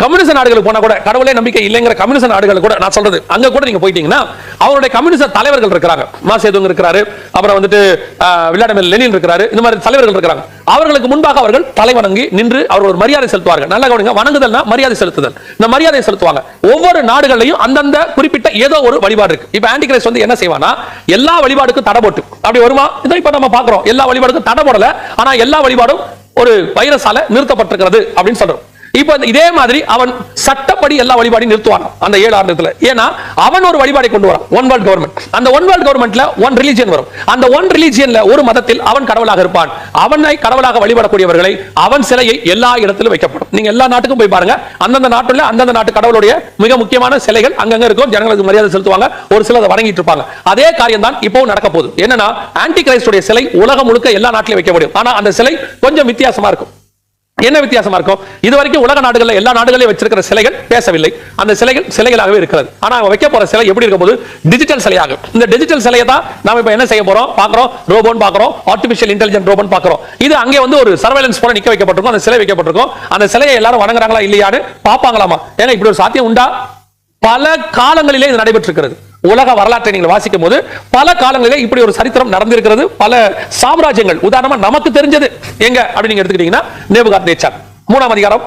கம்யூனிஸ்ட் நாடுகளுக்கு போனா கூட, கடவுளே நம்பிக்கை இல்லைங்கிற கம்யூனிஸ்ட் நாடுகள் கூட நான் சொல்றது, அங்க கூட நீங்க போயிட்டீங்கன்னா அவருடைய கம்யூனிஸ்ட் தலைவர்கள் இருக்கிறாங்க. மாசேதுங் இருக்கிறாரு, அப்புறம் வந்துட்டு விளாடிமிர் லெனின் இருக்கிறாரு. இந்த மாதிரி தலைவர்கள் இருக்கிறாங்க. அவர்களுக்கு முன்பாக அவர்கள் தலை வணங்கி நின்று அவர்கள் ஒரு மரியாதை செலுத்துவார்கள். நல்ல கவனிங்க, வணங்குதல்னா மரியாதை செலுத்துதல். இந்த மரியாதை செலுத்துவாங்க. ஒவ்வொரு நாடுகளையும் அந்தந்த குறிப்பிட்ட ஏதோ ஒரு வழிபாடு இருக்கு. இப்ப ஆன்டி கிரைஸ்ட் வந்து என்ன செய்வானா, எல்லா வழிபாடுக்கும் தடை போட்டு அப்படி வருமா? இதை இப்ப நம்ம பாக்குறோம். எல்லா வழிபாடுக்கும் தடை போடல, ஆனா எல்லா வழிபாடும் ஒரு வைரஸால நிறுத்தப்பட்டிருக்கிறது அப்படின்னு சொல்றோம். இப்ப இதே மாதிரி அவன் சட்டப்படி எல்லா வழிபாடையும் நிறுத்துவான் அந்த 7 ஆண்டுல. ஏன்னா அவன் ஒரு வழிபாடை கொண்டு வரான், ஒன் வேர்ல்ட் கவர்மெண்ட். அந்த ஒன் வேர்ல்ட் கவர்மெண்ட்ல ஒன் ரிலிஜியன் வரும். அந்த ஒன் ரிலிஜியன்ல ஒரு மதத்தில் அவன் கடவுளாக இருப்பான். அவனை கடவுளாக வழிபடக்கூடியவர்களை அவன் சிலையை எல்லா இடத்திலும் வைக்கப்படும். நீங்க எல்லா நாட்டுக்கும் போய் பாருங்க, அந்தந்த நாட்டுல அந்தந்த நாட்டு கடவுளுடைய மிக முக்கியமான சிலைகள் அங்கங்க இருக்கும். ஜனங்களுக்கு மரியாதை செலுத்துவாங்க, ஒரு சிலர் அதை வணங்கிட்டு இருப்பாங்க. அதே காரியம் தான் இப்போ நடக்க போகுது. என்னன்னா ஆன்டி கிரைஸ்டுடைய சிலை உலகம் முழுக்க எல்லா நாட்டிலும் வைக்க முடியும். ஆனா அந்த சிலை கொஞ்சம் வித்தியாசமா இருக்கும். என்ன வித்தியாசமா இருக்கும்? இதுவரைக்கும் உலக நாடுகள்ல எல்லா நாடுகளையும் வச்சிருக்கிற சிலைகள் பேசவில்லை. அந்த சிலைகள் சிலைகளாகவே இருக்கிறது. ஆனா வைக்க போற சிலை எப்படி இருக்க போது? டிஜிட்டல் சிலையாக. இந்த டிஜிட்டல் சிலையை தான் நாம இப்ப என்ன செய்ய போறோம்? பாக்குறோம், ரோபோன் பாக்குறோம், ஆர்டிபிஷியல் இன்டெலிஜென்ட் ரோபோன் பாக்குறோம். இது அங்கே வந்து ஒரு சர்வேலன்ஸ் போல நிக்க வைக்கப்பட்டிருக்கும். அந்த சிலை வைக்கப்பட்டிருக்கும். அந்த சிலையை எல்லாரும் வணங்குறாங்களா இல்லையான்னு பாப்பாங்களாமா. ஏன்னா இப்படி ஒரு சாத்தியம் உண்டா? பல காலங்களிலே இது நடைபெற்றிருக்கிறது. உலக வரலாற்றை நீங்கள் வாசிக்கும் போது பல காலங்களிலே இப்படி ஒரு சரித்திரம் நடந்திருக்கிறது. பல சாம்ராஜ்யங்கள், உதாரணமா நமக்கு தெரிஞ்சது எங்க அப்படி நீங்க எடுத்துக்கிட்டீங்கன்னா நேபுகாத்நேச்சார் 3ஆம் அதிகாரம்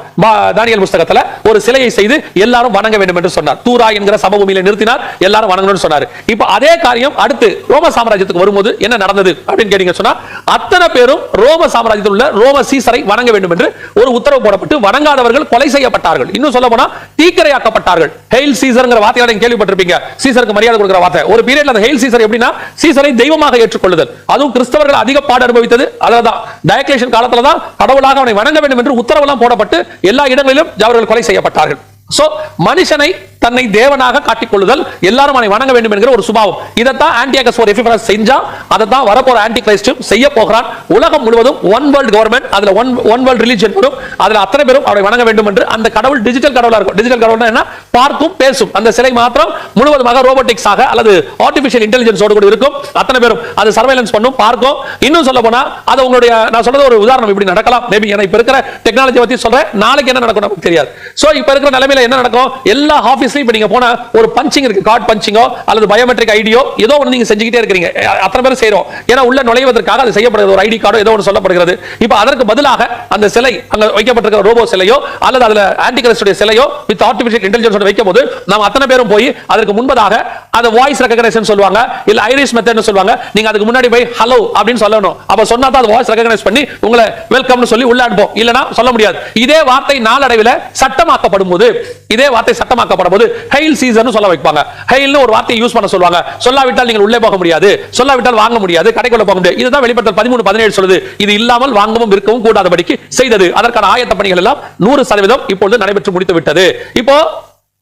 தானியேல் புத்தகத்துல ஒரு சிலையை செய்து எல்லாரும் வணங்க வேண்டும் என்று சொன்னார். தூரா என்கிற சமபூமியில நிறுத்தினார், எல்லாரும் வணங்கணும்னு சொன்னார். இப்ப அதே காரியம் அடுத்து ரோம சாம்ராஜ்யத்துக்கு வரும்போது என்ன நடந்தது அப்படின்னு கேட்டீங்க சொன்னா, அத்தனை பேரும் ரோம சாம்ராஜ்யத்தில் உள்ள ரோம சீசரை வணங்க வேண்டும் என்று ஒரு உத்தரவு போடப்பட்டு வணங்காதவர்கள் கொலை செய்யப்பட்டார்கள். இன்னும் சொல்ல போனா தீக்கிரையாக்கப்பட்டார்கள். ஹெயில் சீசர்ங்கிற வார்த்தையை நீங்க கேள்விப்பட்டிருப்பீங்க. சீசருக்கு மரியாதை கொடுக்கிற வார்த்தை. ஒரு பீரியட்ல அந்த ஹெயில் சீசர் எப்படின்னா சீசரை தெய்வமாக ஏற்றுக்கொள்ளுதல். அதுவும் கிறிஸ்தவர்கள் அதிக பாடு அனுபவித்தது அதான். டயக்லேஷன் காலத்துல தான் கடவுளாக அவனை வணங்க வேண்டும் என்று உத்தரவு போடப்பட்டு எல்லா இடங்களிலும் அவர்கள் கொலை செய்யப்பட்டார்கள். சோ மனுஷனை தன்னை தேவனாக காட்டிக்கொள்ளுதல், எல்லாரும் அவனை வணங்க வேண்டும் என்கிற ஒரு சுபாவம். இதைத்தான் ஆன்டியோகஸ் எபிஃபனஸ் செஞ்சா, அதைத்தான் வரப்போற ஆன்டி கிரைஸ்டும் செய்ய போகிறான். உலகம் முழுவதும் ஒன் வேர்ல்ட் கவர்மெண்ட், அதுல ஒன் வேர்ல்ட் ரிலிஜன் வரும். அதுல அத்தனை பேரும் அவனை வணங்க வேண்டும் என்று அந்த கடவுள் டிஜிட்டல் கடவுளா இருக்கும். டிஜிட்டல் கடவுள்னா என்ன? பார்க்கும் பேசும். அந்த சிலை மாத்திரம் முழுவதுமாக ரோபோட்டிக்ஸ் ஆக அல்லது ஆர்டிபிஷியல் இன்டெலிஜென்ஸோடு கூட இருக்கும். அத்தனை பேரும் அது சர்வேலன்ஸ் பண்ணும், பார்க்கும். இன்னும் சொல்ல போனா அது உங்களுடைய, நான் சொல்றது ஒரு உதாரணம், இப்படி நடக்கலாம் மேபி. ஏன்னா இப்ப இருக்கிற டெக்னாலஜி பத்தி சொல்றேன், நாளைக்கு என்ன நடக்கும் நமக்கு தெரியாது. சோ இப்ப இருக்கிற நிலைமையில என்ன நடக்கும்? எல்லா ஆபீஸ்லயும் இப்ப நீங்க போனா ஒரு பஞ்சிங் இருக்கு, கார்டு பஞ்சிங்கோ அல்லது பயோமெட்ரிக் ஐடியோ ஏதோ ஒன்று நீங்க செஞ்சுக்கிட்டே இருக்கீங்க. அத்தனை பேரும் செய்றோம். ஏன்னா உள்ள நுழைவதற்காக அது செய்யப்படுகிறது. ஒரு ஐடி கார்டோ ஏதோ ஒன்று சொல்லப்படுகிறது. இப்ப அதற்கு பதிலாக அந்த சிலை அங்க வைக்கப்பட்டிருக்கிற ரோபோ சிலையோ அல்லது அதுல ஆன்டி கிரைஸ்டுடைய சிலையோ வித் ஆர்டிபிஷியல் இன்டெலிஜென்ஸ் வைக்கும்போது நாம் அத்தனை பேரும் போய் அதற்கு முன்பதாக அதை வாய்ஸ் ரெகக்னைசேஷன் சொல்லுவாங்க, இல்ல ஐரிஷ் மெத்தட்னு சொல்லுவாங்க. நீங்க அதுக்கு முன்னாடி போய் ஹலோ அப்படின்னு சொல்லணும். அப்ப சொன்னா தான் அது வாய்ஸ் ரெகக்னைஸ் பண்ணி உங்களை வெல்கம்னு சொல்லி உள்ள அனுப்பும். இல்லனா சொல்ல முடியாது. இதே வார்த்தை நாளடைவில் சட்டமாக்கப்படும் போது, இதே வார்த்தை சட்டமாக்கப்படும் போது ஹெயில் சீசர்னு சொல்ல வைப்பாங்க. ஹெயில்னு ஒரு வார்த்தையை யூஸ் பண்ண சொல்லுவாங்க. சொல்லாவிட்டால் நீங்கள் உள்ளே போக முடியாது, சொல்லாவிட்டால் வாங்க முடியாது, கடைக்குள்ள போக முடியாது. இதுதான் வெளிப்படுத்தல் 13:17 சொல்லுது. இது இல்லாமல் வாங்கவும் விற்கவும் கூடாதபடிக்கு செய்தது. அதற்கான ஆயத்த பணிகள் எல்லாம் 100% இப்பொழுது நடைபெற்று முடித்து விட்டது. இப்போ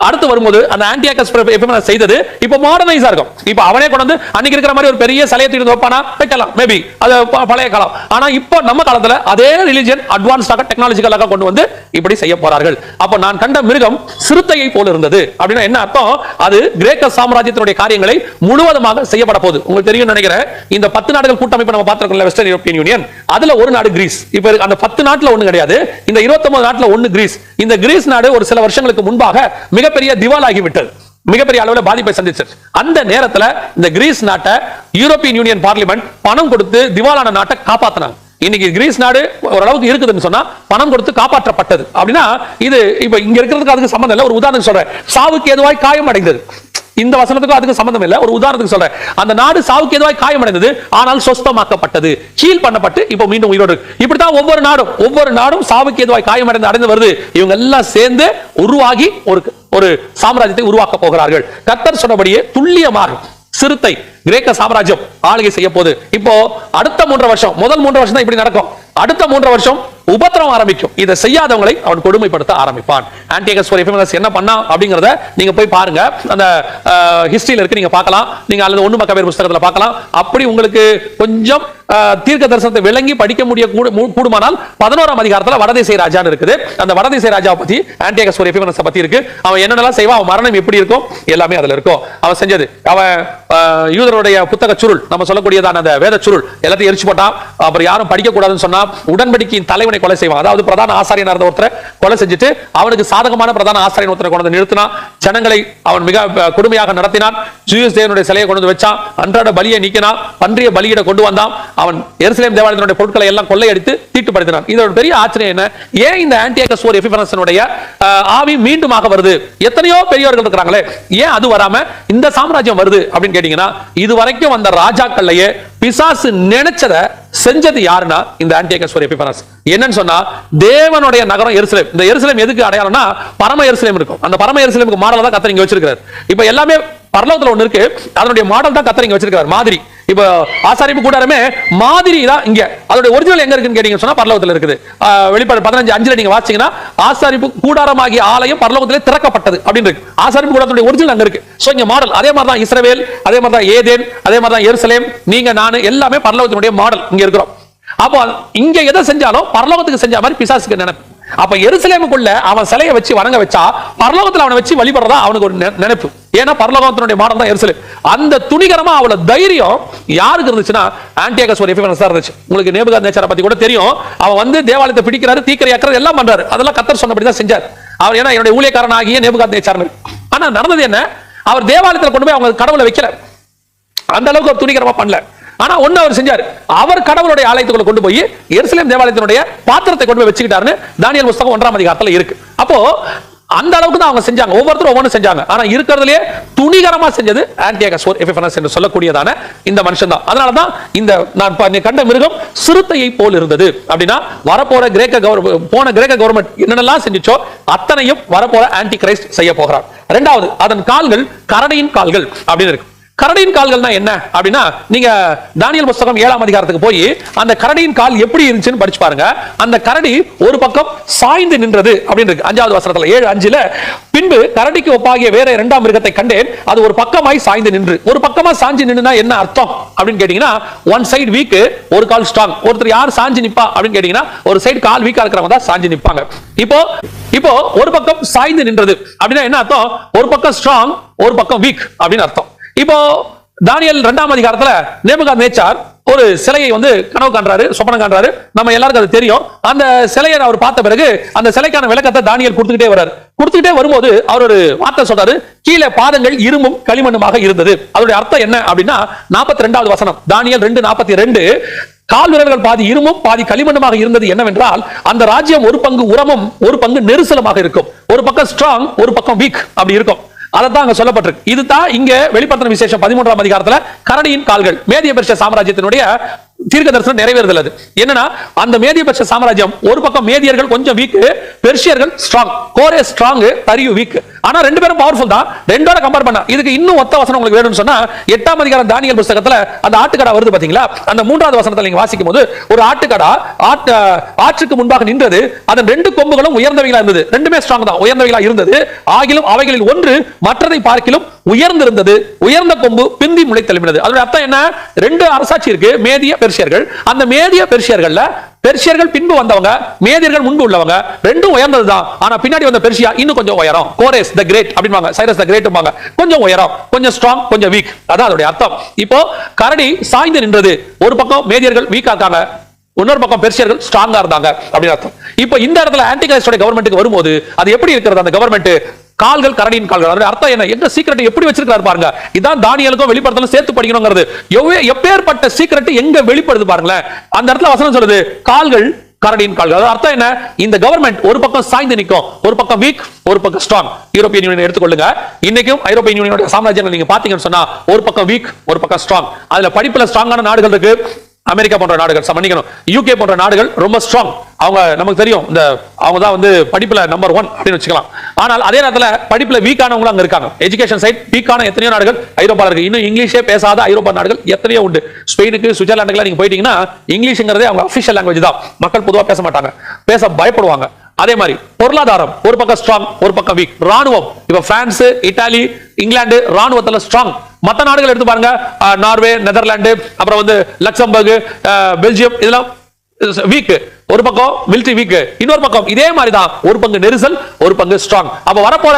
அடுத்து வரும்போது அந்த ஆன்டியோகஸ் எபிஃபனஸ் செய்தது இப்போ மாடர்னைஸா இருக்கும். இப்போ அவனே கொண்டு வந்து அன்னைக்கு இருக்கிற மாதிரி ஒரு பெரிய சிலையை தூக்கி வைப்பானா? வைக்கலாம் மேபி, அது பழைய காலம். ஆனா இப்போ நம்ம காலத்துல அதே ரிலிஜன் அட்வான்ஸ்டாக டெக்னாலஜிக்கலாக கொண்டு வந்து இப்படி செய்ய போறார்கள். அப்ப நான் கண்ட மிருகம் சிறுத்தையை போல இருந்தது. அப்படின்னா என்ன அர்த்தம்? அது கிரேக்க சாம்ராஜ்யத்தினுடைய காரியங்களை முழுவதுமாக செய்யப்பட போகுது. உங்களுக்கு தெரியும் நினைக்கிறேன், இந்த 10 நாடுகள் கூட்டமைப்பு நம்ம பார்த்திருக்கோம், வெஸ்டர்ன் யூரோப்பியன் யூனியன். அதுல ஒரு நாடு கிரீஸ். இப்ப அந்த 10 நாட்டுல ஒண்ணு கிடையாது, இந்த 29 நாட்டுல ஒண்ணு கிரீஸ். இந்த கிரீஸ் நாடு ஒரு சில வருஷங்களுக்கு முன்பாக மிகப்பெரிய திவாலாகி விட்டது, மிகப்பெரிய அளவில் பாதிப்பை சந்திச்சது. அந்த நேரத்தில் இந்த கிரீஸ் நாட்டை யூரோப்பியன் யூனியன் பார்லிமெண்ட் பணம் கொடுத்து திவாலான நாட்டை காப்பாத்தினாங்க. இன்னைக்கு கிரீஸ் நாடு ஓரளவுக்கு இருக்குதுன்னு சொன்னா பணம் கொடுத்து காப்பாற்றப்பட்டது. அப்படின்னா இது இப்ப இங்க இருக்கிறதுக்கு அதுக்கு சம்பந்தம் இல்லை. ஒரு உதாரணம் சொல்றேன், சாவுக்கு ஏதுவாய் காயம் அடைந்தது. இந்த வசனத்துக்கும் அதுக்கு சம்பந்தம் இல்லை, ஒரு உதாரணத்துக்கு சொல்றேன். அந்த நாடு சாவுக்கு ஏதுவாய் காயமடைந்தது, ஆனால் சொஸ்தமாக்கப்பட்டது, ஹீல் பண்ணப்பட்டு இப்போ மீண்டும் உயிரோடு. இப்படித்தான் ஒவ்வொரு நாடும் சாவுக்கு ஏதுவாய் காயமடைந்து வருது. இவங்க எல்லாம் சேர்ந்து உருவாகி ஒரு சாம்ராஜ்யத்தை உருவாக்க போகிறார்கள். கர்த்தர் சொன்னபடியே துல்லியமாக சிறுத்தை கிரேக்க சாம்ராஜ்யம் ஆளுகை செய்ய போது. இப்போ அடுத்த 3 வருஷம், முதல் 3 வருஷம் தான் இப்படி நடக்கும். அடுத்த 3 வருஷம் உபத்திரம் ஆரம்பிக்கும். இதை செய்யாதவங்களை அவன் கொடுமைப்படுத்த ஆரம்பிப்பான். ஆன்டியோகஸ் எபிஃபனஸ் என்ன பண்ணா அப்படிங்கறத நீங்க போய் பாருங்க, அந்த ஹிஸ்டரியில இருக்கு, நீங்க பார்க்கலாம். நீங்க அல்லது 1 மக்கபேர் புத்தகத்துல பார்க்கலாம். அப்படி உங்களுக்கு கொஞ்சம் தீர்க்க தரிசனத்தை விளங்கி படிக்க முடிய கூடுமானால் 11ஆம் அதிகாரத்துல வடதேசை ராஜான்னு இருக்குது. அந்த வடதேசை ராஜாவை பத்தி ஆன்டியோகஸ் எபிஃபனஸ் பத்தி இருக்கு. அவன் என்னென்னலாம் செய்வான், அவன் மரணம் எப்படி இருக்கும், எல்லாமே அதுல இருக்கும். அவன் செஞ்சது, அவன் யூதருடைய புத்தக சுருள், நம்ம சொல்லக்கூடியதான அந்த வேத சுருள் எல்லாத்தையும் எரிச்சு போட்டான். அப்புறம் யாரும் படிக்க கூடாதுன்னு சொன்னா உடன்படிக்கையின் தலைவனை கொலை செய்வான். அதாவது பிரதான ஆசாரியனா இருந்த ஒருத்தரை கொலை செஞ்சுட்டு அவனுக்கு சாதகமான பிரதான ஆசாரியன் ஒருத்தரை கொண்டு நிறுத்தினான். ஜனங்களை அவன் மிக கொடுமையாக நடத்தினான். ஜூஸ் தேவனுடைய சிலையை கொண்டு வச்சான். அன்றாட பலியை நீக்கினான். பன்றிய பலியிட கொண்டு வந்தான். அவன் எருசலேம் தேவாலயத்தினுடைய பொருட்களை எல்லாம் கொள்ளையடித்து தீட்டுப்படுத்தினான். இதோட பெரிய ஆச்சரியம் என்ன? ஏன் இந்த ஆன்டியோகஸ் எபிஃபனஸினுடைய ஆவி மீண்டுமாக வருது? எத்தனையோ பெரியவர்கள் இருக்கிறாங்களே, ஏன் அது வராம இந்த சாம்ராஜ்யம் வருது அப்படின்னு கேட்டீங்கன்னா, இதுவரைக்கும் வந்த ராஜாக்கள்லயே பிசாசு நினைச்சத செஞ்சது யாருன்னா இந்த ஆன்டியோகஸ் எபிஃபனஸ். என்னன்னு சொன்னா, தேவனுடைய நகரம் எருசலேம். இந்த எருசலேம் எதுக்கு அடையாளம்னா, பரம எருசலேம் இருக்கும். அந்த பரம எருசலேமுக்கு மாடல் தான் கர்த்தர் இங்க வச்சிருக்காரு. இப்ப எல்லாமே பரலோகத்துல ஒண்ணு இருக்கு, அதனுடைய மாடல் தான் கர்த்தர் இங்க வச்சிருக்காரு, மாதிரி. இப்ப ஆசாரிப்பு கூடாரமே மாதிரி தான் இங்க. அதோட ஒரிஜினல் எங்க இருக்குன்னு கேட்டீங்கன்னு சொன்னா பரலோகத்துல இருக்குது. வெளிப்பாடு 15:5 நீங்க வாசிச்சீங்கன்னா, ஆசாரிப்பு கூடாரமாகிய ஆலயம் பரலோகத்திலே திறக்கப்பட்டது அப்படின்னு இருக்கு. ஆசாரிப்பு கூடாரத்துடைய ஒரிஜினல் அங்க இருக்கு. சோ இங்க மாடல் அதே மாதிரி தான் இஸ்ரவேல், அதே மாதிரி தான் ஏதேன், அதே மாதிரி தான் எருசலேம், நீங்க நானு எல்லாமே பரலோகத்தினுடைய மாடல் இங்க இருக்கிறோம். அப்போ இங்க எதை செஞ்சாலும் பரலோகத்துக்கு செஞ்ச மாதிரி பிசாசுக்கு நினைப்பு. அப்ப எருசலேமுக்குள்ள அவன் சிலையை வச்சு வணங்க வச்சா, பரலோகத்துல அவனை வச்சு வழிபடுறதா அவனுக்கு ஒரு நினைப்பு. ஏன்னா பரலோகத்தினுடைய மாடம் தான் எருசலேம். அந்த துணிகரமா அவ்வளவு தைரியம் யாருக்கு இருந்துச்சுன்னா, ஆன்டியோகஸ் எபிஃபனஸ் தான் இருந்துச்சு. உங்களுக்கு நேபுகாத்நேச்சாரை பத்தி கூட தெரியும். அவன் வந்து தேவாலயத்தை பிடிக்கிறாரு, தீக்கிரையாக்குறது எல்லாம் பண்றாரு. அதெல்லாம் கர்த்தர் சொன்னபடி தான் செஞ்சார். அவர் ஏன்னா என்னுடைய ஊழியக்காரன் ஆகிய நேபுகாத்நேச்சார். ஆனா நடந்தது என்ன? அவர் தேவாலயத்தில் கொண்டு போய் அவங்க கடவுளை வைக்கல. அந்த அளவுக்கு ஒரு துணிகரமா பண்ணல. ஆனா ஒண்ணு அவர் செஞ்சாரு, அவர் கடவுளுடைய ஆலயத்துக்குள்ள கொண்டு போய் எருசலேம் தேவாலயத்தினுடைய பாத்திரத்தை கொண்டு போய் வச்சுக்கிட்டாருன்னு தானியேல் புத்தகம் 1ஆம் அதிகாரத்துல இருக்கு. அப்போ அந்த அளவுக்கு தான் அவங்க செஞ்சாங்க, ஒவ்வொருத்தரும் ஒவ்வொன்று செஞ்சாங்க. ஆனா இருக்கிறதுலே துணிகரமா செஞ்சது ஆன்டியோகஸ் எபிஃபனஸ் என்று சொல்லக்கூடியதான இந்த மனுஷன் தான். அதனால தான் இந்த நான் கண்ட மிருகம் சிறுத்தையை போல் இருந்தது அப்படின்னா, வரப்போற போன கிரேக்க கவர்மெண்ட் என்னென்னலாம் செஞ்சுச்சோ அத்தனையும் வரப்போற ஆன்டி கிரைஸ்ட் செய்ய போகிறார். இரண்டாவது, அதன் கால்கள் கரடியின் கால்கள் அப்படின்னு இருக்கு. கரடியின் கால்கள்னா என்ன அப்படின்னா, நீங்க தானியேல் புத்தகம் 7ஆம் அதிகாரத்துக்கு போய் அந்த கரடியின் கால் எப்படி இருந்துச்சுன்னு படிச்சு பாருங்க. அந்த கரடி ஒரு பக்கம் சாய்ந்து நின்றது அப்படின்னு இருக்கு 5வது வசனத்துல 7:5. பின்பு கரடிக்கு ஒப்பாகிய வேற 2ஆம் மிருகத்தை கண்டேன், அது ஒரு பக்கமாய் சாய்ந்து நின்று. ஒரு பக்கமா சாஞ்சி நின்னுனா என்ன அர்த்தம் அப்படின்னு கேட்டீங்கன்னா, ஒன் சைடு வீக், ஒரு கால் ஸ்ட்ராங். ஒருத்தர் யார் சாஞ்சி நிப்பா அப்படின்னு கேட்டீங்கன்னா, ஒரு சைடு கால் வீக்கா இருக்கிறவங்க தான் சாஞ்சி நிப்பாங்க. இப்போ ஒரு பக்கம் சாய்ந்து நின்றது அப்படின்னா என்ன அர்த்தம்? ஒரு பக்கம் ஸ்ட்ராங், ஒரு பக்கம் வீக் அப்படின்னு அர்த்தம். இப்போ தானியேல் 2ஆம் அதிகாரத்துல நேபுகாத்நேச்சார் ஒரு சிலையை வந்து கனவு காண்றாரு, சொப்பனம் காண்றாரு. நம்ம எல்லாருக்கும் அது தெரியும். அந்த சிலையை அவர் பார்த்த பிறகு அந்த சிலைக்கான விளக்கத்தை தானியேல் கொடுத்துக்கிட்டே வரும்போது அவர் ஒரு வார்த்தை சொல்றாரு, கீழே பாதங்கள் இரும்பும் களிமண்ணுமாக இருந்தது. அதோட அர்த்தம் என்ன அப்படின்னா, 42வது வசனம் தானியேல் 2:42, கால் விரல்கள் பாதி இருமும் பாதி களிமண்ணுமாக இருந்தது என்னவென்றால், அந்த ராஜ்யம் ஒரு பங்கு உரமும் ஒரு பங்கு நெரிசலமாக இருக்கும். ஒரு பக்கம் ஸ்ட்ராங், ஒரு பக்கம் வீக் அப்படி இருக்கும். அதான் அங்க சொல்லப்பட்டிருக்கு. இதுதான் இங்க வெளிப்படுத்தின விசேஷம் 13ஆம் அதிகாரத்துல கரடியின் கால்கள் மேதிய பெர்ஷியா சாம்ராஜ்யத்தினுடைய தீர்க்க தரிசனம் நிறைவேறுதல். அது என்னன்னா, அந்த மேதிய பெர்ஷியா சாம்ராஜ்யம் ஒரு பக்கம் மேதியர்கள் கொஞ்சம் வீக், பெர்ஷியர்கள் ஸ்ட்ராங். கோரே ஸ்ட்ராங், தரியு வீக். ஆனா ரெண்டு பேரும் பவர்ஃபுல் தான். ரெண்டோட கம்பேர் பண்ணா இதுக்கு இன்னும் ஒத்த வசனம் உங்களுக்கு வேணும்னு சொன்னா, 8ஆம் அதிகாரம் தானியேல் புத்தகத்துல அந்த ஆட்டுக்கடா வருது பாத்தீங்களா, அந்த 3வது வசனத்துல நீங்க வாசிக்கும் போது, ஒரு ஆட்டுக்கடா ஆற்றுக்கு முன்பாக நின்றது, அதன் 2 கொம்புகளும் உயர்ந்தவைகளா இருந்தது. ரெண்டுமே ஸ்ட்ராங் தான், உயர்ந்தவைகளா இருந்தது. ஆகிலும் அவைகளில் ஒன்று மற்றதை பார்க்கிலும் உயர்ந்திருந்தது. உயர்ந்த கொம்பு பிந்தி முளை தழுவினது. அதோட அர்த்தம் என்ன? 2 அரசாட்சி இருக்கு, மேதிய பெர்ஷியர்கள். அந்த மேதிய பெர்ஷியர்கள்ல பெர்ஷியர்கள் பின்பு வந்தவங்க, மேதியர்கள் முன்பு உள்ளவங்க. ரெண்டும் உயர்ந்ததுதான். ஆனா பின்னாடி வந்த பெர்ஷியா இன்னும் கொஞ்சம் உயரம். கோரேஸ் தி கிரேட் அப்படிம்பாங்க, சைரஸ் தி கிரேட்பாங்க. கொஞ்சம் உயரம், கொஞ்சம் ஸ்ட்ராங், கொஞ்சம் வீக். அதான் அதோட அர்த்தம். இப்போ கரடி சாய்ந்து நின்றது. ஒரு பக்கம் மேதியர்கள் வீக்கா இருக்காங்க, இன்னொரு பக்கம் பெர்ஷியர்கள் ஸ்ட்ராங்கா இருந்தாங்க அப்படின்னு அர்த்தம். இப்போ இந்த இடத்துல ஆன்டிகிரைஸ்டோட கவர்மெண்ட்டுக்கு வரும்போது அது எப்படி இருக்கிறது? அந்த கவர்மெண்ட் கால்கள் கரடியின் கால்கள். அதோட அர்த்தம் என்ன? எங்க சீக்ரெட் எப்படி வச்சிருக்காரு பாருங்க. இதான் தானியேலுக்கும் வெளிப்படுத்தலும் சேர்த்து படிக்கணுங்கிறது. எப்பேற்பட்ட சீக்ரெட் எங்க வெளிப்படுது பாருங்களேன். அந்த இடத்துல வசனம் சொல்லுது, கால்கள் கரடியின் கால்கள். அதோட அர்த்தம் என்ன? இந்த கவர்மெண்ட் ஒரு பக்கம் சாய்ந்து நிற்கும், ஒரு பக்கம் வீக், ஒரு பக்கம் ஸ்ட்ராங். யூரோப்பியன் யூனியன் எடுத்துக்கொள்ளுங்க. இன்னைக்கும் ஐரோப்பியன் யூனியனோட சாம்ராஜ்யங்கள் நீங்க பாத்தீங்கன்னு சொன்னா, ஒரு பக்கம் வீக், ஒரு பக்கம் ஸ்ட்ராங். அதுல படிப்புல ஸ்ட்ராங்கான நாடுகள் இருக்கு. அமெரிக்கா போன்ற நாடுகள், மன்னிக்கணும், யூகே போன்ற நாடுகள் ரொம்ப ஸ்ட்ராங். அவங்க நமக்கு தெரியும், இந்த அவங்க தான் வந்து படிப்புல நம்பர் 1 அப்படின்னு வச்சுக்கலாம். ஆனால் அதே நேரத்தில் படிப்புல வீக்கானவங்களும் அங்க இருக்காங்க. எஜுகேஷன் சைட் வீக்கான எத்தனையோ நாடுகள் ஐரோப்பால இருக்கு. இன்னும் இங்கிலீஷே பேசாத ஐரோப்பா நாடுகள் எத்தனையோ உண்டு. ஸ்பெயினுக்கு, சுவிட்சர்லாந்துக்கு நீங்க போயிட்டீங்கன்னா இங்கிலீஷ்ங்கிறதே அவங்க அபிஷியல் லாங்குவேஜ் தான். மக்கள் பொதுவாக பேச மாட்டாங்க, பேச பயப்படுவாங்க. அதே மாதிரி பொருளாதாரம் ஒரு பக்கம் ஸ்ட்ராங், ஒரு பக்கம் வீக். ராணுவம் இப்ப பிரான்ஸ், இத்தாலி, இங்கிலாந்து ராணுவத்துல ஸ்ட்ராங். மற்ற நாடுகள் எடுத்து பாருங்க, நார்வே, நெதர்லாந்து, அப்புறம் வந்து லக்சம்பர்க், பெல்ஜியம், இதெல்லாம் வீக். ஒரு பக்கம் மிலிட்டரி வீக், இன்னொரு பக்கம் இதே மாதிரி தான் ஒரு பங்கு நெரிசல், ஒரு பங்கு ஸ்ட்ராங். அப்ப வரப்போற